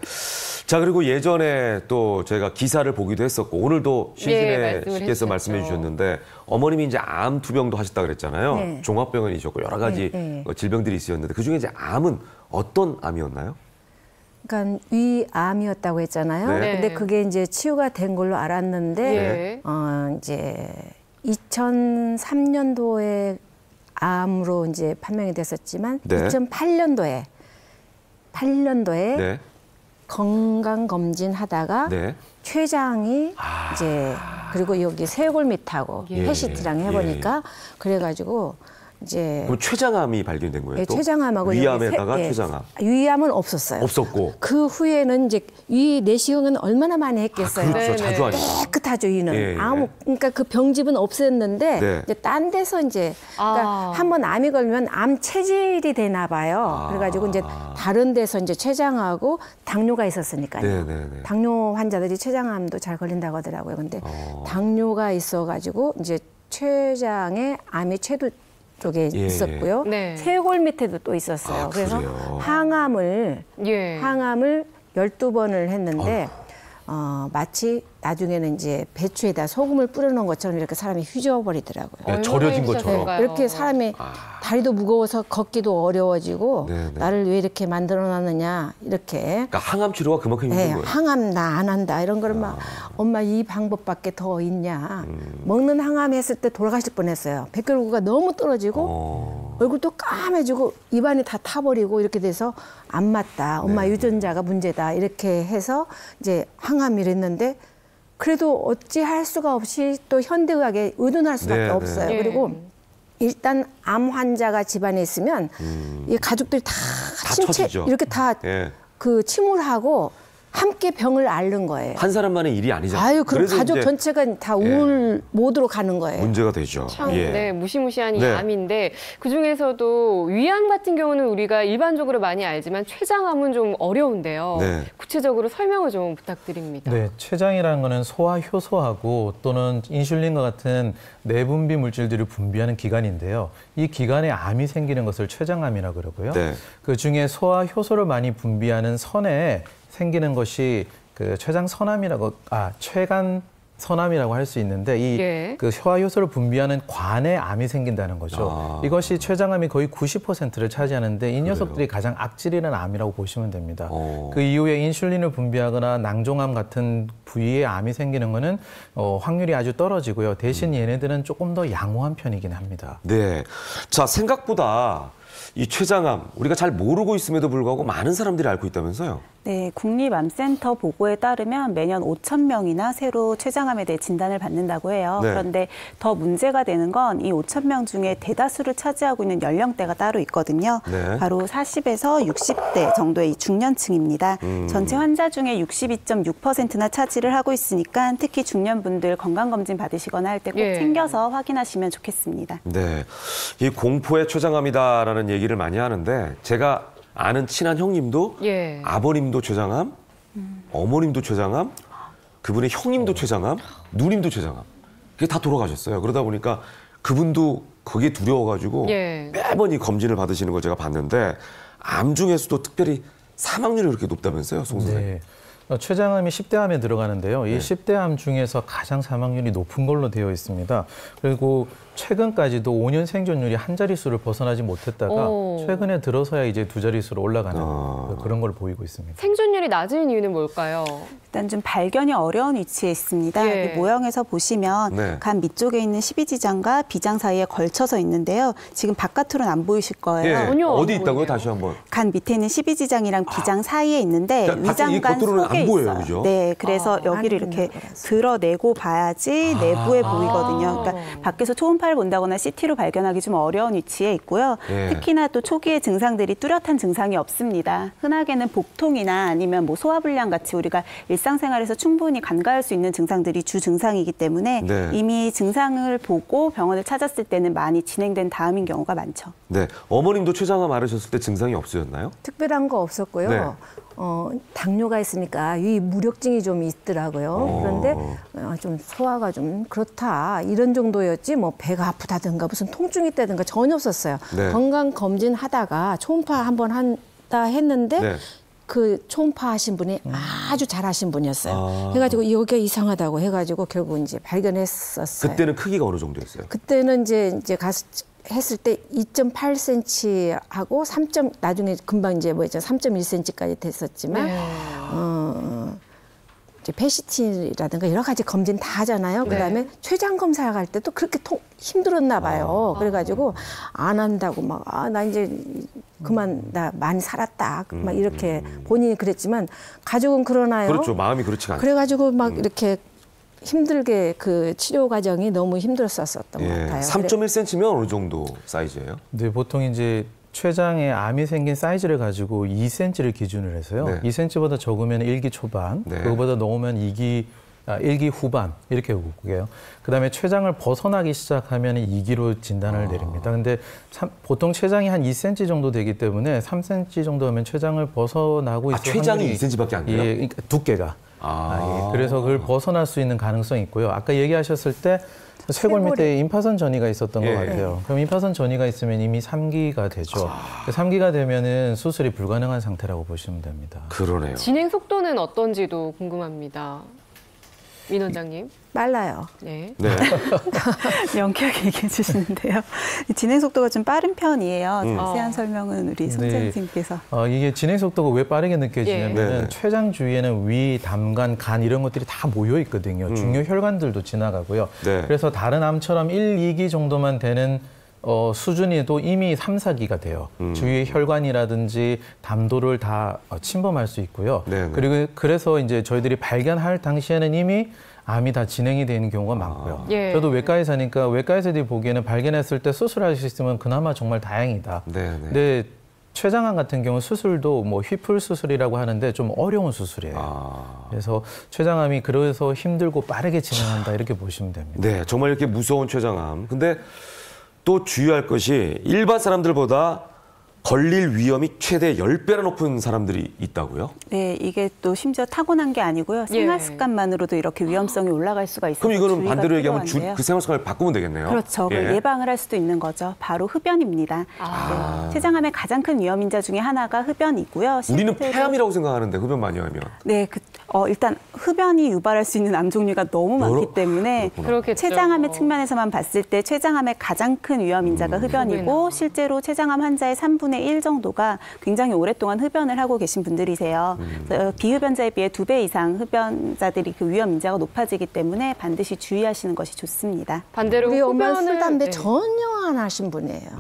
자, 그리고 예전에 또 제가 기사를 보기도 했었고 오늘도 네, 시즌에 말씀을 씨께서 해주셨죠. 말씀해 주셨는데 어머님이 이제 암 투병도 하셨다 그랬잖아요. 네. 종합병원이셨고 여러 가지 네, 네. 질병들이 있었는데 그중에 이제 암은 어떤 암이었나요? 그러니까 위암이었다고 했잖아요. 네. 근데 그게 이제 치유가 된 걸로 알았는데 네. 이제 2003년도에 암으로 이제 판명이 됐었지만 네. 2008년도에 네. 건강 검진 하다가 네. 췌장이 이제 그리고 여기 쇄골밑하고 예. 패시티랑 해보니까 그래가지고 이제 그럼 췌장암이 발견된 거예요? 네, 또? 췌장암하고 위암에다가 여기 췌장암. 위암은 없었어요. 없었고. 그 후에는 이제 위 내시경은 얼마나 많이 했겠어요. 그렇죠. 네네. 자주 하죠. 깨끗하죠, 위는. 예, 예. 아무 그러니까 그 병집은 없앴는데 네. 이제 딴 데서 이제 그러니까 아. 한번 암이 걸면 암 체질이 되나 봐요. 그래가지고 이제 다른 데서 이제 췌장하고 당뇨가 있었으니까요. 네네네. 당뇨 환자들이 췌장암도 잘 걸린다고 하더라고요. 근데 당뇨가 있어가지고 이제 췌장에 암이 췌도 쪽에 예, 있었고요. 네. 쇄골 밑에도 또 있었어요. 아, 그래서 그래요? 항암을 예. 12번을 했는데 마치 나중에는 이제 배추에다 소금을 뿌려놓은 것처럼 이렇게 사람이 휘저어버리더라고요. 네, 절여진 것처럼. 힘드셨을까요? 이렇게 사람이 다리도 무거워서 걷기도 어려워지고 네네. 나를 왜 이렇게 만들어놨느냐 이렇게 그러니까 항암 치료가 그만큼 힘든 네, 거예요. 항암 나 안 한다 이런 거를 막 엄마 이 방법밖에 더 있냐 먹는 항암 했을 때 돌아가실 뻔했어요. 백혈구가 너무 떨어지고 얼굴도 까매지고 입안이 다 타버리고 이렇게 돼서 안 맞다 엄마 네. 유전자가 문제다 이렇게 해서 이제 항암을 했는데 그래도 어찌 할 수가 없이 또 현대의학에 의존할 수밖에 네, 없어요. 네. 그리고 일단 암 환자가 집안에 있으면 이 가족들이 다 신체 처지죠. 이렇게 다 예. 그 침울하고 함께 병을 앓는 거예요. 한 사람만의 일이 아니잖아요. 아유, 그럼 그래서 가족 이제 전체가 다 우울 모드로 가는 거예요. 문제가 되죠. 참, 예. 네, 무시무시한 이 네. 암인데 그중에서도 위암 같은 경우는 우리가 일반적으로 많이 알지만 췌장암은 좀 어려운데요. 네. 구체적으로 설명을 좀 부탁드립니다. 네, 췌장이라는 거는 소화 효소하고 또는 인슐린과 같은 내분비 물질들을 분비하는 기관인데요. 이 기관에 암이 생기는 것을 췌장암이라고 그러고요. 네. 그 중에 소화 효소를 많이 분비하는 선에 생기는 것이 그 췌장선암이라고 췌간 선암이라고 할 수 있는데 이 예. 그 소화 효소를 분비하는 관에 암이 생긴다는 거죠. 이것이 췌장암이 거의 90%를 차지하는데 이 녀석들이 가장 악질이라는 암이라고 보시면 됩니다. 그 이후에 인슐린을 분비하거나 낭종암 같은 부위에 암이 생기는 거는 확률이 아주 떨어지고요. 대신 얘네들은 조금 더 양호한 편이긴 합니다. 네. 자, 생각보다 이 췌장암 우리가 잘 모르고 있음에도 불구하고 많은 사람들이 앓고 있다면서요? 네, 국립암센터 보고에 따르면 매년 5,000명이나 새로 췌장암에 대해 진단을 받는다고 해요. 네. 그런데 더 문제가 되는 건 이 5,000명 중에 대다수를 차지하고 있는 연령대가 따로 있거든요. 네. 바로 40에서 60대 정도의 이 중년층입니다. 전체 환자 중에 62.6%나 차지를 하고 있으니까 특히 중년분들 건강검진 받으시거나 할 때 꼭 예. 챙겨서 확인하시면 좋겠습니다. 네. 이 공포의 췌장암이다라는 얘기를 많이 하는데 제가 아는 친한 형님도 예. 아버님도 췌장암, 어머님도 췌장암, 그분의 형님도 췌장암, 누님도 췌장암. 그게 다 돌아가셨어요. 그러다 보니까 그분도 그게 두려워가지고 예. 매번 이 검진을 받으시는 걸 제가 봤는데 암 중에서도 특별히 사망률이 그렇게 높다면서요, 송 선생님? 네. 췌장암이 10대암에 들어가는데요. 이 10대암 중에서 가장 사망률이 높은 걸로 되어 있습니다. 그리고 최근까지도 5년 생존율이 한 자릿수를 벗어나지 못했다가 오. 최근에 들어서야 이제 두 자릿수로 올라가는 아. 그런 걸 보이고 있습니다. 생존율이 낮은 이유는 뭘까요? 일단 좀 발견이 어려운 위치에 있습니다. 예. 여기 모형에서 보시면 네. 간 밑쪽에 있는 십이지장과 비장 사이에 걸쳐서 있는데요. 지금 바깥으로는 안 보이실 거예요. 예. 전혀 어디 안 있다고요? 보이네요. 다시 한번. 간 밑에 있는 십이지장이랑 비장 사이에 있는데 그러니까 밖에 이 위장관 겉으로는 속에 안 보여요, 있어요. 그죠? 네, 그래서 여기를 안에 이렇게 있는 거라서. 드러내고 봐야지 내부에 보이거든요. 그러니까 밖에서 초음파를 본다거나 CT로 발견하기 좀 어려운 위치에 있고요. 예. 특히나 또 초기의 증상들이 뚜렷한 증상이 없습니다. 흔하게는 복통이나 아니면 뭐 소화불량 같이 우리가 일상생활에서 충분히 간과할 수 있는 증상들이 주 증상이기 때문에 네. 이미 증상을 보고 병원을 찾았을 때는 많이 진행된 다음인 경우가 많죠. 네. 어머님도 췌장암 앓으셨을 때 증상이 없으셨나요? 특별한 거 없었고요. 네. 당뇨가 있으니까 이 무력증이 좀 있더라고요. 그런데 좀 소화가 좀 그렇다 이런 정도였지 뭐 배가 아프다든가 무슨 통증이 있다든가 전혀 없었어요. 네. 건강 검진 하다가 초음파 한번 한다 했는데 네. 그 초음파 하신 분이 아주 잘하신 분이었어요. 아. 해가지고 여기가 이상하다고 해가지고 결국 이제 발견했었어요. 그때는 크기가 어느 정도였어요? 그때는 이제 가서 했을 때 2.8cm 하고 3. 나중에 금방 이제 뭐였죠 3.1cm까지 됐었지만 네. 이제 패시티라든가 여러 가지 검진 다 하잖아요. 그다음에 췌장 검사 갈 때도 그렇게 힘들었나 봐요. 그래가지고 안 한다고 막 나 이제 그만 나 많이 살았다 막 이렇게 본인이 그랬지만 가족은 그러나요? 그렇죠. 마음이 그렇지가 않죠. 그래가지고 막 이렇게 힘들게 그 치료 과정이 너무 힘들었었던 것 예. 같아요. 3.1cm면 어느 정도 사이즈예요? 네, 보통 이제 췌장에 암이 생긴 사이즈를 가지고 2cm를 기준으로 해서요. 네. 2cm보다 적으면 1기 초반, 네. 그거보다 넘으면 1기 후반 이렇게 보고요. 그다음에 췌장을 벗어나기 시작하면 2기로 진단을 내립니다. 근데 보통 췌장이 한 2cm 정도 되기 때문에 3cm 정도 하면 췌장을 벗어나고 있을 췌장이 확률이 2cm밖에 안 돼요? 예, 그러니까 두께가. 아. 예, 그래서 그걸 벗어날 수 있는 가능성이 있고요. 아까 얘기하셨을 때 쇄골 밑에 임파선 전이가 있었던 예. 것 같아요. 그럼 임파선 전이가 있으면 이미 3기가 되죠. 3기가 되면은 수술이 불가능한 상태라고 보시면 됩니다. 그러네요. 진행 속도는 어떤지도 궁금합니다. 민 원장님. 빨라요. 네. 네. 명쾌하게 얘기해 주시는데요. 진행 속도가 좀 빠른 편이에요. 자세한 설명은 우리 네. 송재님께서. 이게 진행 속도가 왜 빠르게 느껴지냐면 예. 네네. 췌장 주위에는 위, 담간, 간 이런 것들이 다 모여 있거든요. 중요 혈관들도 지나가고요. 네. 그래서 다른 암처럼 1, 2기 정도만 되는 수준이도 이미 3, 4기가 돼요. 주위의 혈관이라든지 담도를 다 침범할 수 있고요. 네네. 그리고 그래서 이제 저희들이 발견할 당시에는 이미 암이 다 진행이 되는 경우가 많고요. 예. 저도 외과의사니까 외과의사들이 보기에는 발견했을 때 수술할 수 있으면 그나마 정말 다행이다. 네네. 근데 췌장암 같은 경우 수술도 뭐 휘플 수술이라고 하는데 좀 어려운 수술이에요. 아. 그래서 췌장암이 그래서 힘들고 빠르게 진행한다 이렇게 보시면 됩니다. 네, 정말 이렇게 무서운 췌장암. 근데 또 주의할 것이 일반 사람들보다 걸릴 위험이 최대 10배나 높은 사람들이 있다고요? 네, 이게 또 심지어 타고난 게 아니고요. 생활 습관만으로도 이렇게 위험성이 올라갈 수가 있어서 그럼 이거는 주의가 반대로 얘기하면 필요한데요. 그 생활 습관을 바꾸면 되겠네요. 그렇죠. 그걸 예방을 할 수도 있는 거죠. 바로 흡연입니다. 네, 췌장암의 가장 큰 위험 인자 중에 하나가 흡연이고요. 우리는 실제로- 폐암이라고 생각하는데 흡연 많이 하면. 네, 일단 흡연이 유발할 수 있는 암 종류가 너무 많기 때문에 그렇겠죠. 췌장암의 측면에서만 봤을 때 췌장암의 가장 큰 위험 인자가 흡연이고 실제로 췌장암 환자의 3분의 1 정도가 굉장히 오랫동안 흡연을 하고 계신 분들이세요. 그래서 비흡연자에 비해 2배 이상 흡연자들이 그 위험 인자가 높아지기 때문에 반드시 주의하시는 것이 좋습니다. 반대로 우리 엄마 술 흡연을 담배 네. 전혀 안 하신 분이에요.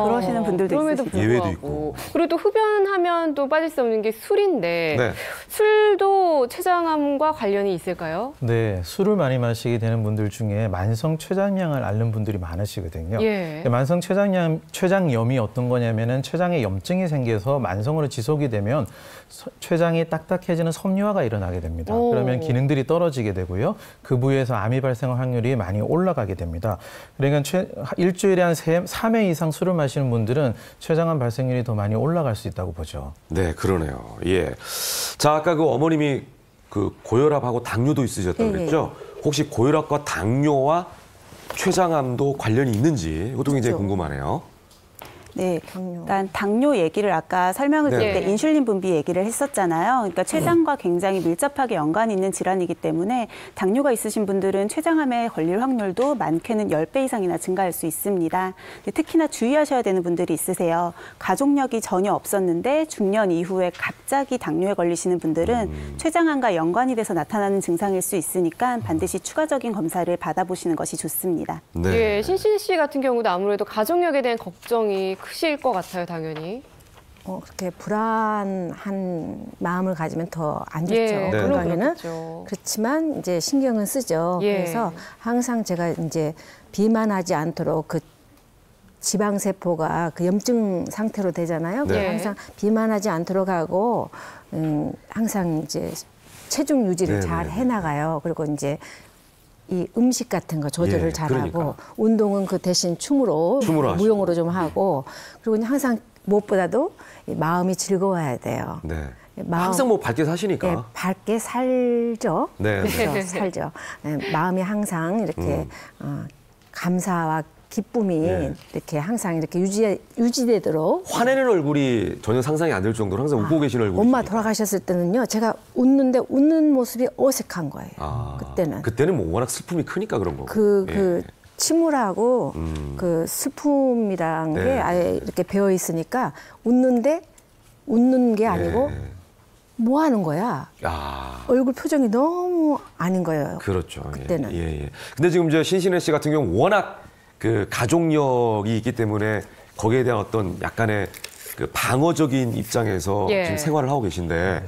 그러시는 분들도 그럼에도 있으시죠. 예외도 불구하고. 그리고 또 흡연하면 또 빠질 수 없는 게 술인데 네. 술도 췌장암과 관련이 있을까요? 네, 술을 많이 마시게 되는 분들 중에 만성 췌장량을 앓는 분들이 많으시거든요. 예. 만성 췌장염이 어떤 거냐면은 췌장에 염증이 생겨서 만성으로 지속이 되면 췌장이 딱딱해지는 섬유화가 일어나게 됩니다. 오. 그러면 기능들이 떨어지게 되고요. 그 부위에서 암이 발생할 확률이 많이 올라가게 됩니다. 그러니까 일주일에 한 3회 이상 술을 마시는 분들은 췌장암 발생률이 더 많이 올라갈 수 있다고 보죠. 네, 그러네요. 예. 자, 아까 그 어머님이 그 고혈압하고 당뇨도 있으셨다고 그랬죠? 혹시 고혈압과 당뇨와 췌장암도 관련이 있는지 이것도 굉장히 궁금하네요. 네, 당뇨. 일단 당뇨 얘기를 아까 설명을 드릴 네. 때 인슐린 분비 얘기를 했었잖아요. 그러니까 췌장과 굉장히 밀접하게 연관이 있는 질환이기 때문에 당뇨가 있으신 분들은 췌장암에 걸릴 확률도 많게는 10배 이상이나 증가할 수 있습니다. 근데 특히나 주의하셔야 되는 분들이 있으세요. 가족력이 전혀 없었는데 중년 이후에 갑자기 당뇨에 걸리시는 분들은 췌장암과 연관이 돼서 나타나는 증상일 수 있으니까 반드시 추가적인 검사를 받아보시는 것이 좋습니다. 네. 예, 신신 씨 같은 경우도 아무래도 가족력에 대한 걱정이 크실 것 같아요, 당연히. 그렇게 불안한 마음을 가지면 더 안 좋죠. 예, 네. 건강에는. 그렇겠죠. 그렇지만 이제 신경은 쓰죠. 예. 그래서 항상 제가 이제 비만하지 않도록 그 지방 세포가 그 염증 상태로 되잖아요. 네. 그래서 항상 비만하지 않도록 하고 항상 이제 체중 유지를 네, 잘 네. 해나가요. 그리고 이제 이 음식 같은 거 조절을 예, 잘하고 그러니까. 운동은 그 대신 춤으로 하시고. 무용으로 좀 하고 그리고 항상 무엇보다도 이 마음이 즐거워야 돼요. 네. 마음- 항상 뭐 밝게 사시니까. 예, 밝게 살죠. 네, 네. 그렇죠, 살죠. 예, 마음이 항상 이렇게 감사와 기쁨이 네. 이렇게 항상 이렇게 유지되도록. 화내는 얼굴이 전혀 상상이 안 될 정도로 항상 웃고 계신 얼굴이. 엄마 돌아가셨을 때는요, 제가 웃는데 웃는 모습이 어색한 거예요. 그때는. 그때는 뭐 워낙 슬픔이 크니까 그런 거고. 그 침울하고 그 슬픔이란 게 네. 아예 이렇게 배어 있으니까 웃는데 웃는 게 아니고 예. 뭐 하는 거야? 아, 얼굴 표정이 너무 아닌 거예요. 그렇죠. 그때는. 예, 예. 근데 지금 저 신신혜 씨 같은 경우 워낙 그 가족력이 있기 때문에 거기에 대한 어떤 약간의 그 방어적인 입장에서 예. 지금 생활을 하고 계신데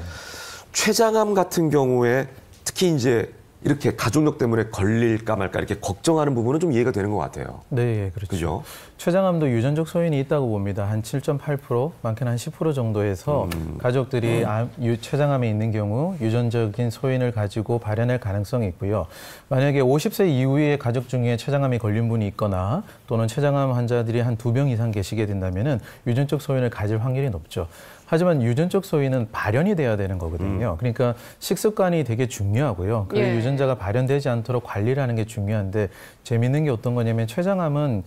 췌장암 같은 경우에 특히 이제 이렇게 가족력 때문에 걸릴까 말까 이렇게 걱정하는 부분은 좀 이해가 되는 것 같아요. 네, 그렇죠. 그죠? 췌장암도 유전적 소인이 있다고 봅니다. 한 7.8%, 많게는 한 10% 정도에서 가족들이 췌장암에 있는 경우 유전적인 소인을 가지고 발현할 가능성이 있고요. 만약에 50세 이후에 가족 중에 췌장암이 걸린 분이 있거나 또는 췌장암 환자들이 한 2명 이상 계시게 된다면은 유전적 소인을 가질 확률이 높죠. 하지만 유전적 소인은 발현이 돼야 되는 거거든요. 그러니까 식습관이 되게 중요하고요. 그 예. 유전자가 발현되지 않도록 관리를 하는 게 중요한데 재미있는 게 어떤 거냐면 췌장암은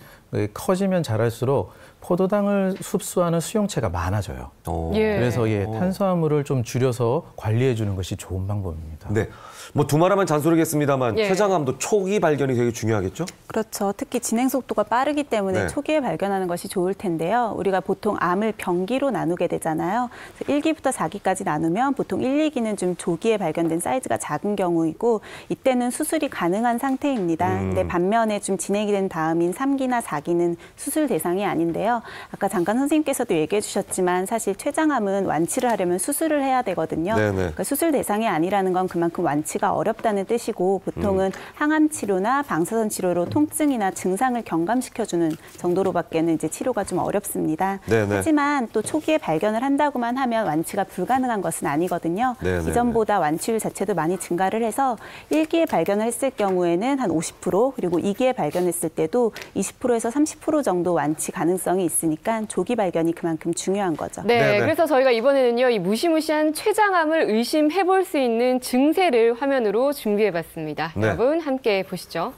커지면 자랄수록 포도당을 흡수하는 수용체가 많아져요. 예. 그래서 탄수화물을 좀 줄여서 관리해 주는 것이 좋은 방법입니다. 네. 뭐 두말하면 잔소리겠습니다만 예. 췌장암도 초기 발견이 되게 중요하겠죠? 그렇죠. 특히 진행 속도가 빠르기 때문에 네. 초기에 발견하는 것이 좋을 텐데요. 우리가 보통 암을 병기로 나누게 되잖아요. 1기부터 4기까지 나누면 보통 1, 2기는 좀 조기에 발견된 사이즈가 작은 경우이고 이때는 수술이 가능한 상태입니다. 근데 반면에 좀 진행이 된 다음인 3기나 4기는 수술 대상이 아닌데요. 아까 잠깐 선생님께서도 얘기해 주셨지만 사실 췌장암은 완치를 하려면 수술을 해야 되거든요. 네네. 그러니까 수술 대상이 아니라는 건 그만큼 완치가 어렵다는 뜻이고 보통은 항암 치료나 방사선 치료로 통증이나 증상을 경감시켜주는 정도로밖에는 이제 치료가 좀 어렵습니다. 네네. 하지만 또 초기에 발견을 한다고만 하면 완치가 불가능한 것은 아니거든요. 네네네. 이전보다 완치율 자체도 많이 증가를 해서 1기에 발견을 했을 경우에는 한 50% 그리고 2기에 발견했을 때도 20%에서 30% 정도 완치 가능성이 가능성이 있으니까 조기 발견이 그만큼 중요한 거죠. 네, 네네. 그래서 저희가 이번에는요, 이 무시무시한 췌장암을 의심해 볼 수 있는 증세를 화면으로 준비해봤습니다. 네. 여러분 함께 보시죠.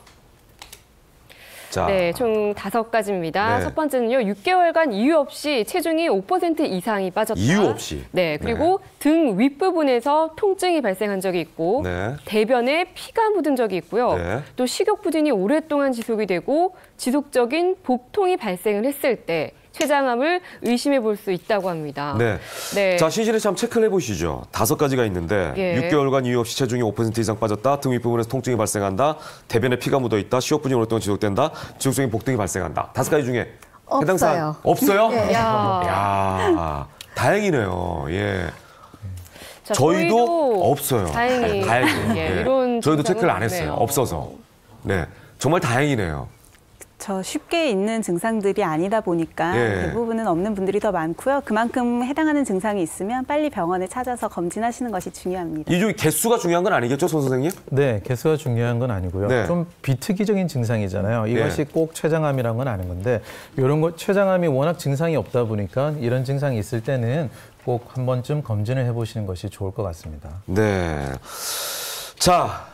자, 네, 총 5가지입니다. 네. 첫 번째는요, 6개월간 이유 없이 체중이 5% 이상이 빠졌다. 이유 없이. 네, 그리고 등 윗부분에서 통증이 발생한 적이 있고, 네. 대변에 피가 묻은 적이 있고요. 네. 또 식욕 부진이 오랫동안 지속이 되고, 지속적인 복통이 발생을 했을 때 췌장암을 의심해 볼 수 있다고 합니다. 네. 네. 자, 신신혜 씨 한번 체크를 해보시죠. 5가지가 있는데 예. 6개월간 이유 없이 체중이 5% 이상 빠졌다. 등 윗부분에서 통증이 발생한다. 대변에 피가 묻어있다. 식욕부진이 오랫동안 지속된다. 지속적인 복통이 발생한다. 5가지 중에 해당 사항 없어요? 야, 다행이네요. 예. 자, 저희도 없어요. 다행히 다행히. 예, 이런 저희도 증상은 체크를 안 했어요. 없네요. 없어서. 네. 정말 다행이네요. 저 쉽게 있는 증상들이 아니다 보니까 예. 대부분은 없는 분들이 더 많고요. 그만큼 해당하는 증상이 있으면 빨리 병원에 찾아서 검진하시는 것이 중요합니다. 이 중에 개수가 중요한 건 아니겠죠, 손 선생님? 네, 개수가 중요한 건 아니고요. 네. 좀 비특이적인 증상이잖아요. 이것이 꼭 췌장암이란 건 아는 건데 이런 거 췌장암이 워낙 증상이 없다 보니까 이런 증상이 있을 때는 꼭 한 번쯤 검진을 해보시는 것이 좋을 것 같습니다. 네. 자,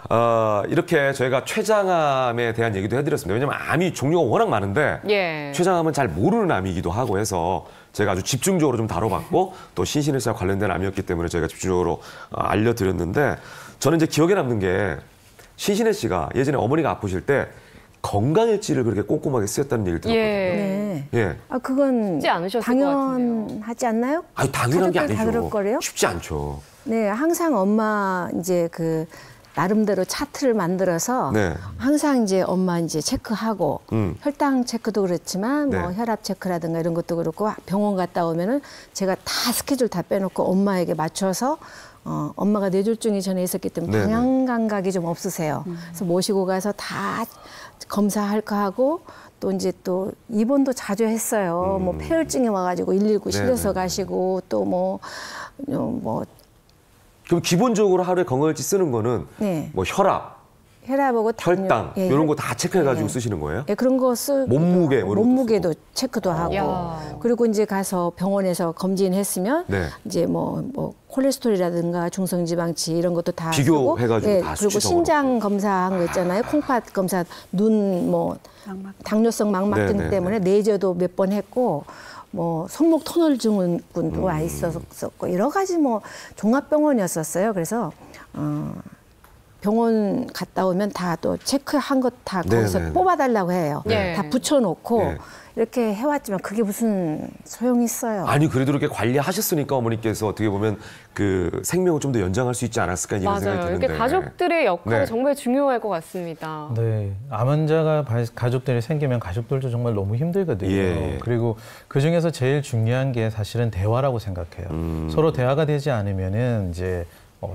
이렇게 저희가 췌장암에 대한 얘기도 해드렸습니다. 왜냐하면 암이 종류가 워낙 많은데 예. 췌장암은 잘 모르는 암이기도 하고 해서 제가 아주 집중적으로 좀 다뤄봤고 또 신신혜 씨와 관련된 암이었기 때문에 저희가 집중적으로 알려드렸는데 저는 이제 기억에 남는 게 신신혜 씨가 예전에 어머니가 아프실 때 건강일지를 그렇게 꼼꼼하게 쓰였다는 얘기를 들었거든요. 예. 네. 예. 아, 그건 쉽지 않으셨을 것 같은데요. 당연하지 않나요? 아니, 당연한 게 가족들 다 아니죠. 그럴 거래요? 쉽지 않죠. 네, 항상 엄마 이제 그 나름대로 차트를 만들어서 네. 항상 이제 엄마 이제 체크하고 혈당 체크도 그렇지만 뭐 네. 혈압 체크라든가 이런 것도 그렇고 병원 갔다 오면은 제가 다 스케줄 다 빼놓고 엄마에게 맞춰서 엄마가 뇌졸중이 전에 있었기 때문에 네네. 방향 감각이 좀 없으세요. 그래서 모시고 가서 다 검사할 거 하고 또 이제 또 입원도 자주 했어요. 뭐 폐혈증이 와가지고 119 실려서 네네. 가시고 또 뭐 그럼 기본적으로 하루에 건강일지 쓰는 거는 네. 뭐 혈압하고 혈당 예, 이런 거 다 체크해가지고 쓰시는 거예요? 예, 그런 거 쓰고 몸무게 뭐 이런 것도 몸무게도 체크도 하고 야. 그리고 이제 가서 병원에서 검진했으면 네. 이제 뭐 콜레스테롤이라든가 중성지방치 이런 것도 다 비교해가지고 쓰고, 예, 다 그리고 수치적으로. 신장 검사한 거 있잖아요. 콩팥 검사, 눈 뭐 당뇨성 망막증 네네네. 때문에 내저도 몇 번 했고 뭐 손목 터널 증후군도 와 있었고 여러 가지 뭐 종합병원이었었어요. 그래서 병원 갔다 오면 다 또 체크한 것 다 거기서 네네네. 뽑아달라고 해요. 네. 다 붙여놓고 네. 이렇게 해왔지만 그게 무슨 소용이 있어요. 아니 그래도 이렇게 관리하셨으니까 어머니께서 어떻게 보면 그 생명을 좀 더 연장할 수 있지 않았을까 이런 생각이 맞아요. 드는데. 이렇게 가족들의 역할이 네. 정말 중요할 것 같습니다. 네, 암 환자가 가족들이 생기면 가족들도 정말 너무 힘들거든요. 예. 그리고 그 중에서 제일 중요한 게 사실은 대화라고 생각해요. 서로 대화가 되지 않으면은 이제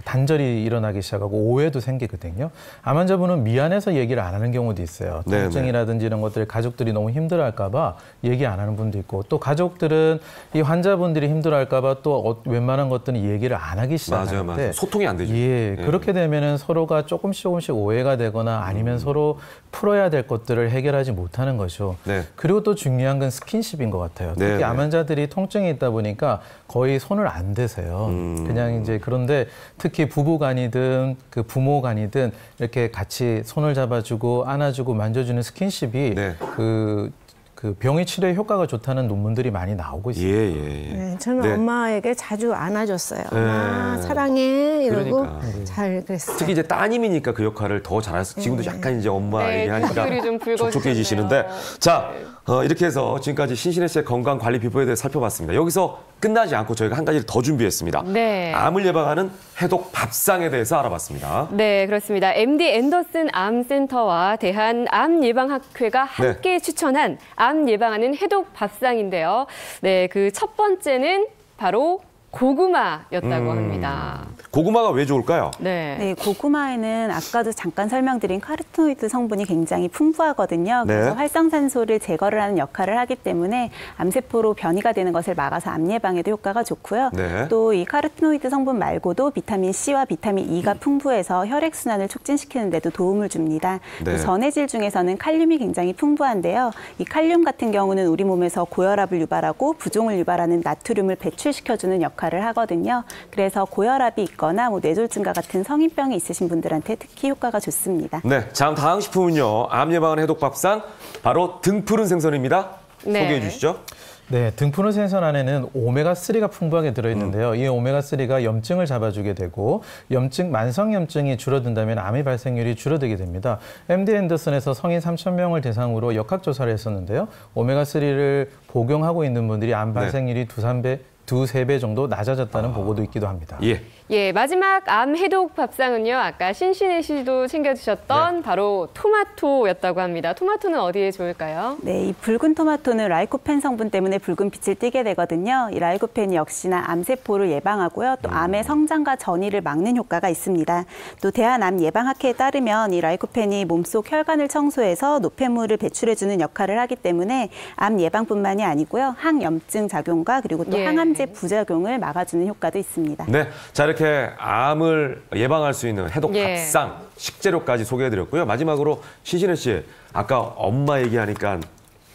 단절이 일어나기 시작하고 오해도 생기거든요. 암 환자분은 미안해서 얘기를 안 하는 경우도 있어요. 네네. 통증이라든지 이런 것들 가족들이 너무 힘들어할까 봐 얘기 안 하는 분도 있고 또 가족들은 이 환자분들이 힘들어할까 봐 또 웬만한 것들은 얘기를 안 하기 시작하는데 맞아요. 소통이 안 되죠. 예, 그렇게 되면은 서로가 조금씩 오해가 되거나 아니면 서로 풀어야 될 것들을 해결하지 못하는 거죠. 네. 그리고 또 중요한 건 스킨십인 것 같아요. 특히 네, 암 환자들이 통증이 있다 보니까 거의 손을 안 대세요. 그냥 이제 그런데 특히 부부간이든 그 부모간이든 이렇게 같이 손을 잡아주고 안아주고 만져주는 스킨십이 네. 그 병의 치료에 효과가 좋다는 논문들이 많이 나오고 있습니다. 예. 네, 저는 네. 엄마에게 자주 안아줬어요. 네. 엄마 사랑해 이러고 그러니까. 잘 그랬어요. 특히 이제 따님이니까 그 역할을 더 잘해서 지금도 약간 이제 엄마 네, 얘기하니까 목소리 좀 붉어지셨네요. 촉촉해지시는데 자 이렇게 해서 지금까지 신신혜 씨의 건강 관리 비법에 대해 살펴봤습니다. 여기서 끝나지 않고 저희가 한 가지를 더 준비했습니다. 네. 암을 예방하는 해독 밥상에 대해서 알아봤습니다. 네, 그렇습니다. MD 앤더슨 암센터와 대한암예방학회가 함께 추천한 암 예방하는 해독 밥상인데요. 네, 그 첫 번째는 바로 고구마였다고 합니다. 고구마가 왜 좋을까요? 네. 네, 고구마에는 아까도 잠깐 설명드린 카로티노이드 성분이 굉장히 풍부하거든요. 그래서 네. 활성산소를 제거를 하는 역할을 하기 때문에 암세포로 변이가 되는 것을 막아서 암 예방에도 효과가 좋고요. 네. 또 이 카로티노이드 성분 말고도 비타민 C와 비타민 E가 풍부해서 혈액순환을 촉진시키는 데도 도움을 줍니다. 네. 또 전해질 중에서는 칼륨이 굉장히 풍부한데요. 이 칼륨 같은 경우는 우리 몸에서 고혈압을 유발하고 부종을 유발하는 나트륨을 배출시켜주는 역할을 하거든요. 그래서 고혈압이 있거나 뭐 뇌졸중과 같은 성인병이 있으신 분들한테 특히 효과가 좋습니다. 네, 다음 식품은요. 암 예방하는 해독밥상 바로 등푸른 생선입니다. 네. 소개해 주시죠. 네, 등푸른 생선 안에는 오메가3가 풍부하게 들어있는데요. 이 오메가3가 염증을 잡아주게 되고 만성염증이 줄어든다면 암의 발생률이 줄어들게 됩니다. MD 앤더슨에서 성인 3,000명을 대상으로 역학조사를 했었는데요. 오메가3를 복용하고 있는 분들이 암 발생률이 두세 배 정도 낮아졌다는 보고도 있기도 합니다. 예. 예, 마지막 암 해독 밥상은요. 아까 신신혜 씨도 챙겨주셨던 바로 토마토였다고 합니다. 토마토는 어디에 좋을까요? 네, 이 붉은 토마토는 라이코펜 성분 때문에 붉은 빛을 띠게 되거든요. 이 라이코펜이 역시나 암세포를 예방하고요. 또 암의 성장과 전이를 막는 효과가 있습니다. 또 대한암예방학회에 따르면 이 라이코펜이 몸속 혈관을 청소해서 노폐물을 배출해주는 역할을 하기 때문에 암 예방뿐만이 아니고요. 항염증 작용과 그리고 또 항암제 부작용을 막아주는 효과도 있습니다. 네, 자 이렇게 암을 예방할 수 있는 해독 밥상 식재료까지 소개해드렸고요. 마지막으로 신신혜 씨, 아까 엄마 얘기하니까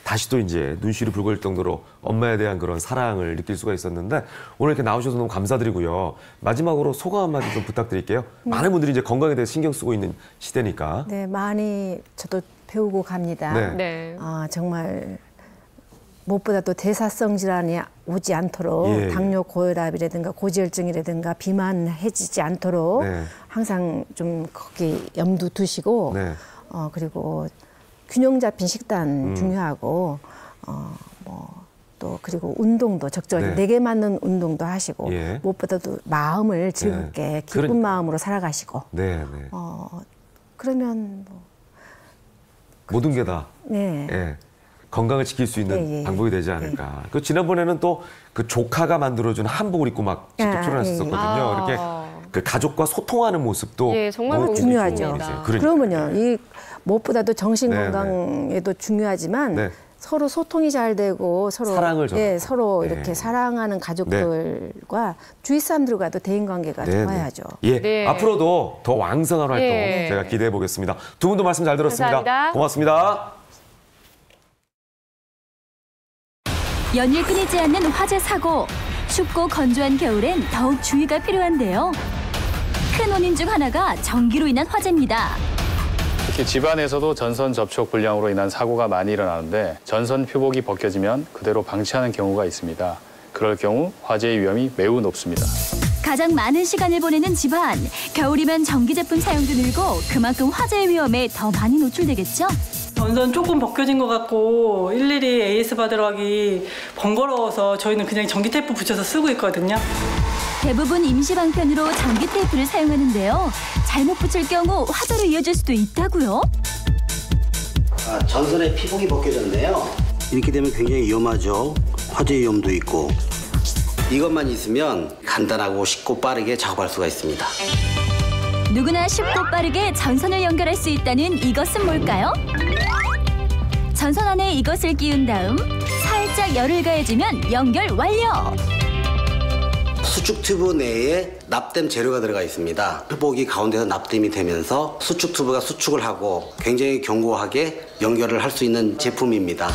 다시 또 이제 눈시울이 붉을 정도로 엄마에 대한 그런 사랑을 느낄 수가 있었는데 오늘 이렇게 나오셔서 너무 감사드리고요. 마지막으로 소감 한마디 좀 부탁드릴게요. 많은 분들이 이제 건강에 대해 신경 쓰고 있는 시대니까. 네, 많이 저도 배우고 갑니다. 네. 네. 정말 무엇보다도 대사성 질환이 오지 않도록 당뇨, 고혈압이라든가 고지혈증이라든가 비만해지지 않도록 항상 좀 거기 염두 두시고 그리고 균형 잡힌 식단 중요하고 또 그리고 운동도 적절히 내게 맞는 운동도 하시고 무엇보다도 마음을 즐겁게 기쁜 마음으로 살아가시고 그러면 뭐 모든 게 다 건강을 지킬 수 있는 방법이 되지 않을까. 그 지난번에는 또 그 조카가 만들어준 한복을 입고 막 직접 출연하셨었거든요. 이렇게 그 가족과 소통하는 모습도 정말 너무 중요하죠. 그러면요, 이 무엇보다도 정신 건강에도 중요하지만 서로 소통이 잘 되고 서로 사랑을 서로 이렇게 사랑하는 가족들과 주위 사람들과도 대인 관계가 좋아야죠. 앞으로도 더 왕성한 활동 제가 기대해 보겠습니다. 두 분도 말씀 잘 들었습니다. 감사합니다. 고맙습니다. 연일 끊이지 않는 화재 사고. 춥고 건조한 겨울엔 더욱 주의가 필요한데요. 큰 원인 중 하나가 전기로 인한 화재입니다. 특히 집안에서도 전선 접촉 불량으로 인한 사고가 많이 일어나는데 전선 표복이 벗겨지면 그대로 방치하는 경우가 있습니다. 그럴 경우 화재의 위험이 매우 높습니다. 가장 많은 시간을 보내는 집안. 겨울이면 전기 제품 사용도 늘고 그만큼 화재의 위험에 더 많이 노출되겠죠? 전선 조금 벗겨진 것 같고 일일이 AS 받으러 가기 번거로워서 저희는 그냥 전기 테이프 붙여서 쓰고 있거든요. 대부분 임시 방편으로 전기 테이프를 사용하는데요. 잘못 붙일 경우 화재로 이어질 수도 있다고요? 전선에 피복이 벗겨졌네요. 이렇게 되면 굉장히 위험하죠. 화재 위험도 있고. 이것만 있으면 간단하고 쉽고 빠르게 작업할 수가 있습니다. 누구나 쉽고 빠르게 전선을 연결할 수 있다는 이것은 뭘까요? 전선 안에 이것을 끼운 다음 살짝 열을 가해주면 연결 완료! 수축 튜브 내에 납땜 재료가 들어가 있습니다. 표복이 가운데서 납땜이 되면서 수축 튜브가 수축을 하고 굉장히 견고하게 연결을 할 수 있는 제품입니다.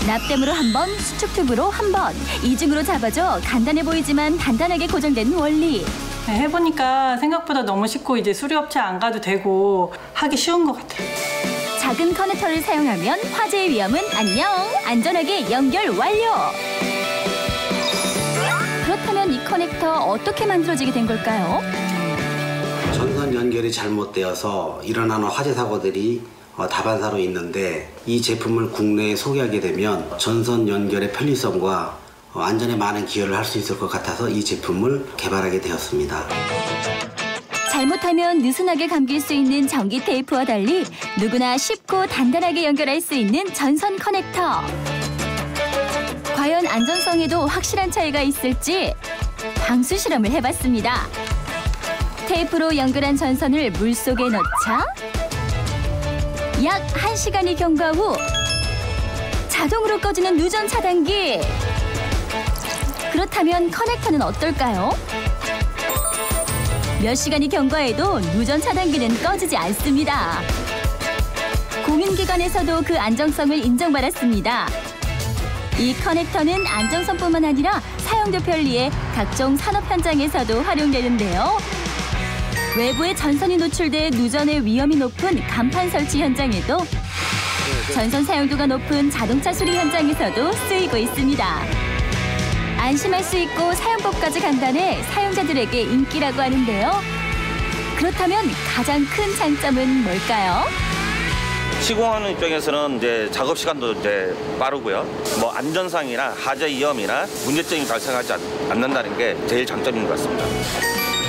납땜으로 한 번, 수축 튜브로 한 번. 이중으로 잡아줘 간단해 보이지만 단단하게 고정되는 원리. 해보니까 생각보다 너무 쉽고 이제 수리업체 안 가도 되고 하기 쉬운 것 같아요. 작은 커넥터를 사용하면 화재의 위험은 안녕! 안전하게 연결 완료! 그렇다면 이 커넥터 어떻게 만들어지게 된 걸까요? 전선 연결이 잘못되어서 일어나는 화재 사고들이 다반사로 있는데 이 제품을 국내에 소개하게 되면 전선 연결의 편리성과 안전에 많은 기여를 할 수 있을 것 같아서 이 제품을 개발하게 되었습니다. 잘못하면 느슨하게 감길 수 있는 전기 테이프와 달리 누구나 쉽고 단단하게 연결할 수 있는 전선 커넥터. 과연 안전성에도 확실한 차이가 있을지 방수 실험을 해봤습니다. 테이프로 연결한 전선을 물속에 넣자 약 1시간이 경과 후 자동으로 꺼지는 누전 차단기. 그렇다면 커넥터는 어떨까요? 몇 시간이 경과해도 누전 차단기는 꺼지지 않습니다. 공인기관에서도 그 안정성을 인정받았습니다. 이 커넥터는 안정성뿐만 아니라 사용도 편리해 각종 산업 현장에서도 활용되는데요. 외부에 전선이 노출돼 누전의 위험이 높은 간판 설치 현장에도, 전선 사용도가 높은 자동차 수리 현장에서도 쓰이고 있습니다. 안심할 수 있고 사용법까지 간단해 사용자들에게 인기라고 하는데요. 그렇다면 가장 큰 장점은 뭘까요? 시공하는 입장에서는 이제 작업 시간도 이제 빠르고요. 뭐 안전상이나 하자 위험이나 문제점이 발생하지 않는다는 게 제일 장점인 것 같습니다.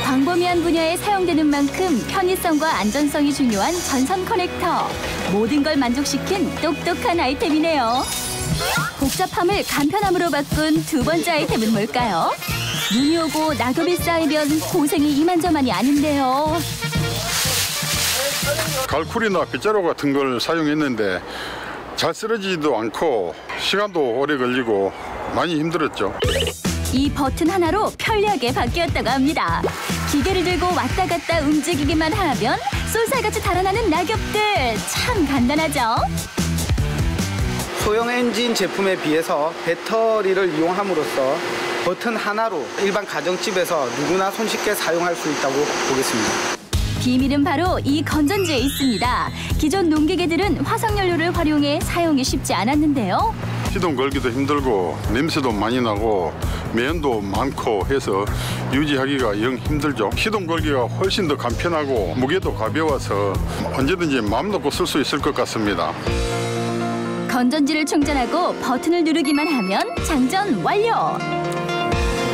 광범위한 분야에 사용되는 만큼 편의성과 안전성이 중요한 전선 커넥터. 모든 걸 만족시킨 똑똑한 아이템이네요. 복잡함을 간편함으로 바꾼 두 번째 아이템은 뭘까요? 눈이 오고 낙엽이 쌓이면 고생이 이만저만이 아닌데요. 갈쿨이나 빗자루 같은 걸 사용했는데 잘 쓰러지지도 않고 시간도 오래 걸리고 많이 힘들었죠. 이 버튼 하나로 편리하게 바뀌었다고 합니다. 기계를 들고 왔다 갔다 움직이기만 하면 쏠살같이 달아나는 낙엽들. 참 간단하죠? 소형 엔진 제품에 비해서 배터리를 이용함으로써 버튼 하나로 일반 가정집에서 누구나 손쉽게 사용할 수 있다고 보겠습니다. 비밀은 바로 이 건전지에 있습니다. 기존 농기계들은 화석연료를 활용해 사용이 쉽지 않았는데요. 시동 걸기도 힘들고 냄새도 많이 나고 매연도 많고 해서 유지하기가 영 힘들죠. 시동 걸기가 훨씬 더 간편하고 무게도 가벼워서 언제든지 마음 놓고 쓸 수 있을 것 같습니다. 건전지를 충전하고 버튼을 누르기만 하면 장전 완료.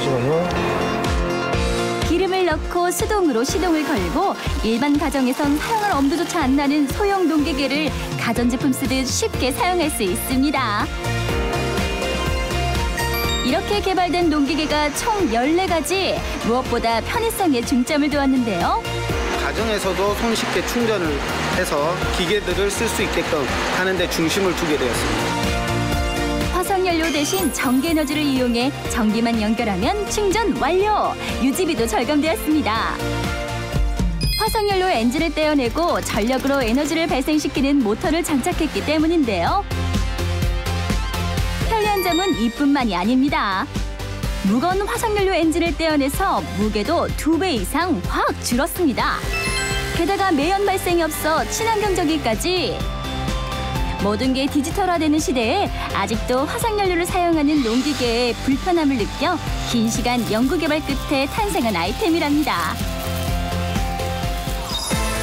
잠시만요. 기름을 넣고 수동으로 시동을 걸고 일반 가정에선 사용할 엄두조차 안 나는 소형 농기계를 가전제품 쓰듯 쉽게 사용할 수 있습니다. 이렇게 개발된 농기계가 총 14가지, 무엇보다 편의성에 중점을 두었는데요. 가정에서도 손쉽게 충전을 해서 기계들을 쓸 수 있게끔 하는 데 중심을 두게 되었습니다. 화석연료 대신 전기에너지를 이용해 전기만 연결하면 충전 완료! 유지비도 절감되었습니다. 화석연료 엔진을 떼어내고 전력으로 에너지를 발생시키는 모터를 장착했기 때문인데요. 편리한 점은 이뿐만이 아닙니다. 무거운 화석연료 엔진을 떼어내서 무게도 2배 이상 확 줄었습니다. 게다가 매연 발생이 없어 친환경적이기까지. 모든 게 디지털화되는 시대에 아직도 화석연료를 사용하는 농기계의 불편함을 느껴 긴 시간 연구개발 끝에 탄생한 아이템이랍니다.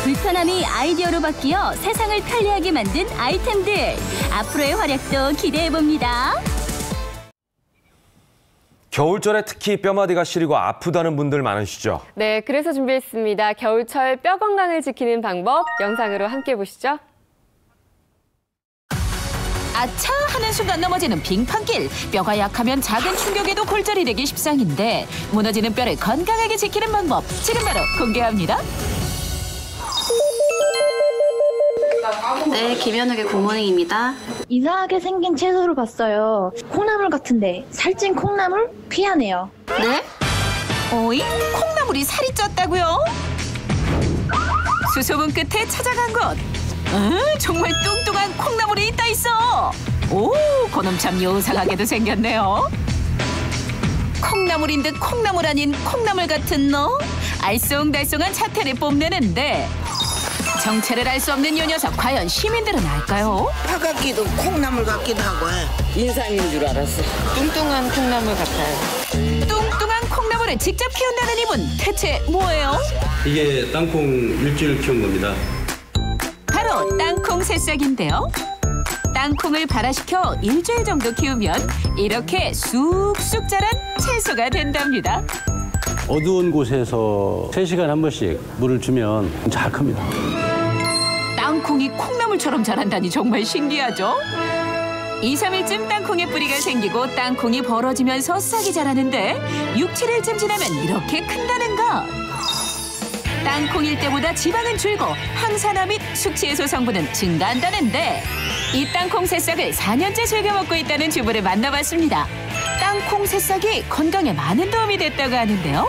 불편함이 아이디어로 바뀌어 세상을 편리하게 만든 아이템들. 앞으로의 활약도 기대해봅니다. 겨울철에 특히 뼈마디가 시리고 아프다는 분들 많으시죠? 네, 그래서 준비했습니다. 겨울철 뼈 건강을 지키는 방법 영상으로 함께 보시죠. 아차 하는 순간 넘어지는 빙판길. 뼈가 약하면 작은 충격에도 골절이 되기 십상인데 무너지는 뼈를 건강하게 지키는 방법 지금 바로 공개합니다. 네, 김현욱의 굿모닝입니다. 이상하게 생긴 채소를 봤어요. 콩나물 같은데 살찐 콩나물? 귀하네요. 네? 어이? 콩나물이 살이 쪘다고요? 수소문 끝에 찾아간 곳. 정말 뚱뚱한 콩나물이 있다 있어. 오, 그놈 참 요상하게도 생겼네요. 콩나물인 듯 콩나물 아닌 콩나물 같은 너? 알쏭달쏭한 차태를 뽐내는데 정체를 알 수 없는 이 녀석 과연 시민들은 알까요? 파 같기도 콩나물 같기도 하고 인삼인 줄 알았어. 뚱뚱한 콩나물 같아요. 뚱뚱한 콩나물을 직접 키운다는 이분 대체 뭐예요? 이게 땅콩 일주일 키운 겁니다. 바로 땅콩 새싹인데요. 땅콩을 발화시켜 일주일 정도 키우면 이렇게 쑥쑥 자란 채소가 된답니다. 어두운 곳에서 3시간에 한 번씩 물을 주면 잘 큽니다. 땅콩이 콩나물처럼 자란다니 정말 신기하죠? 2, 3일쯤 땅콩에 뿌리가 생기고 땅콩이 벌어지면서 싹이 자라는데 6, 7일쯤 지나면 이렇게 큰다는 것. 땅콩일 때보다 지방은 줄고 항산화 및 숙취해소 성분은 증가한다는데 이 땅콩 새싹을 4년째 즐겨 먹고 있다는 주부를 만나봤습니다. 땅콩 새싹이 건강에 많은 도움이 됐다고 하는데요.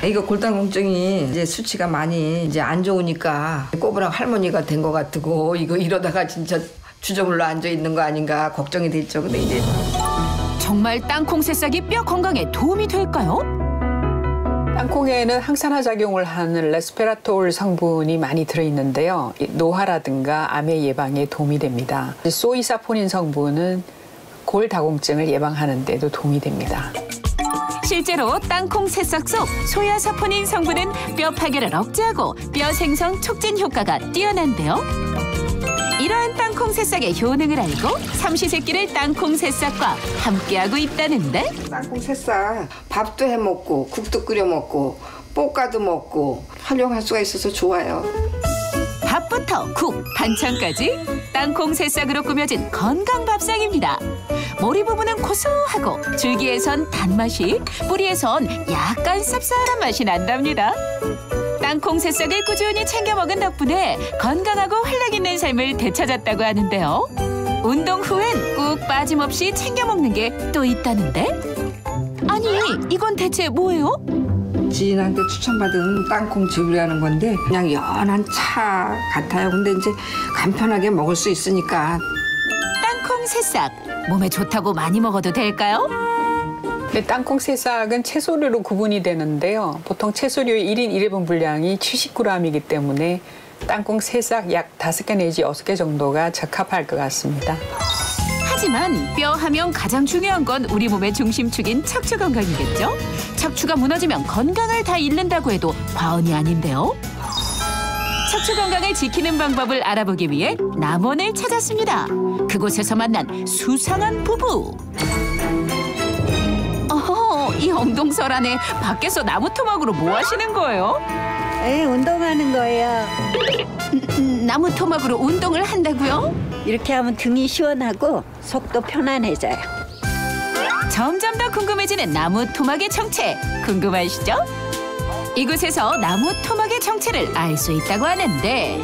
이거 골다공증이 이제 수치가 많이 이제 안 좋으니까 꼬부랑 할머니가 된 것 같고 이거 이러다가 진짜 주저물러 앉아 있는 거 아닌가 걱정이 됐죠. 근데 이제 정말 땅콩 새싹이 뼈 건강에 도움이 될까요? 땅콩에는 항산화 작용을 하는 레스페라톨 성분이 많이 들어있는데요. 노화라든가 암의 예방에 도움이 됩니다. 소이사포닌 성분은 골다공증을 예방하는 데도 도움이 됩니다. 실제로 땅콩 새싹 속 소야사포닌 성분은 뼈 파괴를 억제하고 뼈 생성 촉진 효과가 뛰어난데요. 이러한 땅콩 새싹의 효능을 알고 삼시세끼를 땅콩 새싹과 함께하고 있다는데 땅콩 새싹 밥도 해먹고 국도 끓여 먹고 볶아도 먹고 활용할 수가 있어서 좋아요. 밥부터 국, 반찬까지 땅콩 새싹으로 꾸며진 건강 밥상입니다. 머리 부분은 고소하고 줄기에선 단맛이, 뿌리에선 약간 쌉쌀한 맛이 난답니다. 땅콩 새싹을 꾸준히 챙겨 먹은 덕분에 건강하고 활력 있는 삶을 되찾았다고 하는데요. 운동 후엔 꼭 빠짐없이 챙겨 먹는 게 또 있다는데? 아니, 이건 대체 뭐예요? 지인한테 추천받은 땅콩 즙이라는 건데 그냥 연한 차 같아요. 근데 이제 간편하게 먹을 수 있으니까. 땅콩 새싹, 몸에 좋다고 많이 먹어도 될까요? 네, 땅콩 새싹은 채소류로 구분이 되는데요. 보통 채소류의 1인 1회분 분량이 70g이기 때문에 땅콩 새싹 약 5개 내지 6개 정도가 적합할 것 같습니다. 하지만 뼈 하면 가장 중요한 건 우리 몸의 중심축인 척추 건강이겠죠? 척추가 무너지면 건강을 다 잃는다고 해도 과언이 아닌데요. 척추 건강을 지키는 방법을 알아보기 위해 남원을 찾았습니다. 그곳에서 만난 수상한 부부. 이 엉덩설 안에 밖에서 나무 토막으로 뭐 하시는 거예요? 운동하는 거예요. 나무 토막으로 운동을 한다고요? 이렇게 하면 등이 시원하고 속도 편안해져요. 점점 더 궁금해지는 나무 토막의 정체, 궁금하시죠? 이곳에서 나무 토막의 정체를 알 수 있다고 하는데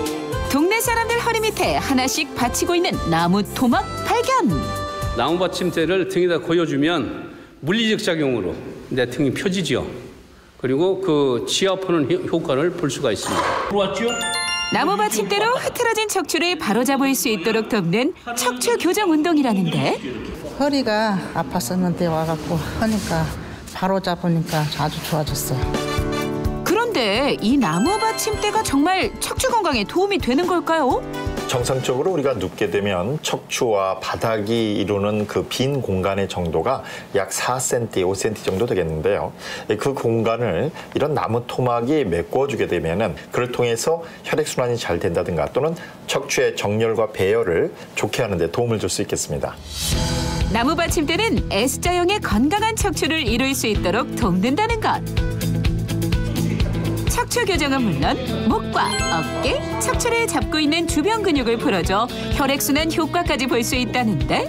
동네 사람들 허리 밑에 하나씩 받치고 있는 나무 토막 발견. 나무 받침대를 등에다 고여주면 물리적 작용으로 내 등이 펴지죠. 그리고 그 지압하는 효과를 볼 수가 있습니다. 들어왔죠? 나무 받침대로 흐트러진 척추를 바로잡을 수 있도록 돕는 척추 교정 운동이라는데 허리가 아팠었는데 와갖고 하니까 바로 잡으니까 아주 좋아졌어요. 그런데 이 나무 받침대가 정말 척추 건강에 도움이 되는 걸까요? 정상적으로 우리가 눕게 되면 척추와 바닥이 이루는 그 빈 공간의 정도가 약 4cm, 5cm 정도 되겠는데요. 그 공간을 이런 나무 토막이 메꿔주게 되면은 그를 통해서 혈액순환이 잘 된다든가 또는 척추의 정렬과 배열을 좋게 하는 데 도움을 줄 수 있겠습니다. 나무 받침대는 S자형의 건강한 척추를 이룰 수 있도록 돕는다는 것. 척추 교정은 물론 목과 어깨, 척추를 잡고 있는 주변 근육을 풀어줘 혈액순환 효과까지 볼 수 있다는데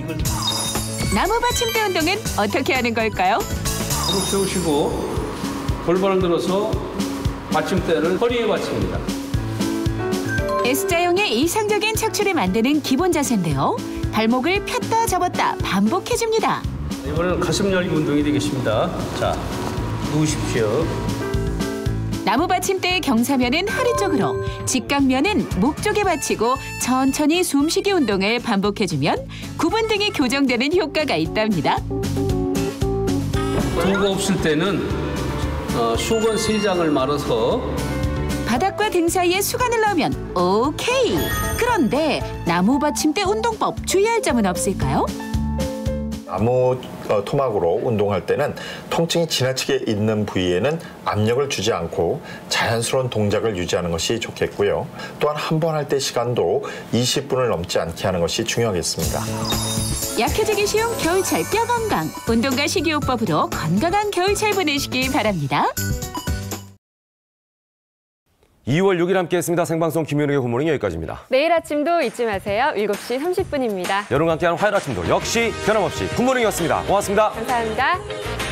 나무 받침대 운동은 어떻게 하는 걸까요? 무릎 세우시고 골반을 들어서 받침대를 허리에 받칩니다. S자형의 이상적인 척추를 만드는 기본 자세인데요. 발목을 폈다 접었다 반복해줍니다. 이번에는 가슴 열기 운동이 되겠습니다. 자, 누우십시오. 나무 받침대의 경사면은 허리 쪽으로, 직각면은 목 쪽에 받치고 천천히 숨쉬기 운동을 반복해주면 구분 등이 교정되는 효과가 있답니다. 도구가 없을 때는 수건 3장을 말아서 바닥과 등 사이에 수건을 넣으면 오케이. 그런데 나무 받침대 운동법 주의할 점은 없을까요? 나무 토막으로 운동할 때는 통증이 지나치게 있는 부위에는 압력을 주지 않고 자연스러운 동작을 유지하는 것이 좋겠고요. 또한 한 번 할 때 시간도 20분을 넘지 않게 하는 것이 중요하겠습니다. 약해지기 쉬운 겨울철 뼈 건강, 운동과 식이요법으로 건강한 겨울철 보내시기 바랍니다. 2월 6일 함께했습니다. 생방송 김현욱의 굿모닝 여기까지입니다. 내일 아침도 잊지 마세요. 7시 30분입니다. 여러분과 함께하는 화요일 아침도 역시 변함없이 굿모닝이었습니다. 고맙습니다. 감사합니다.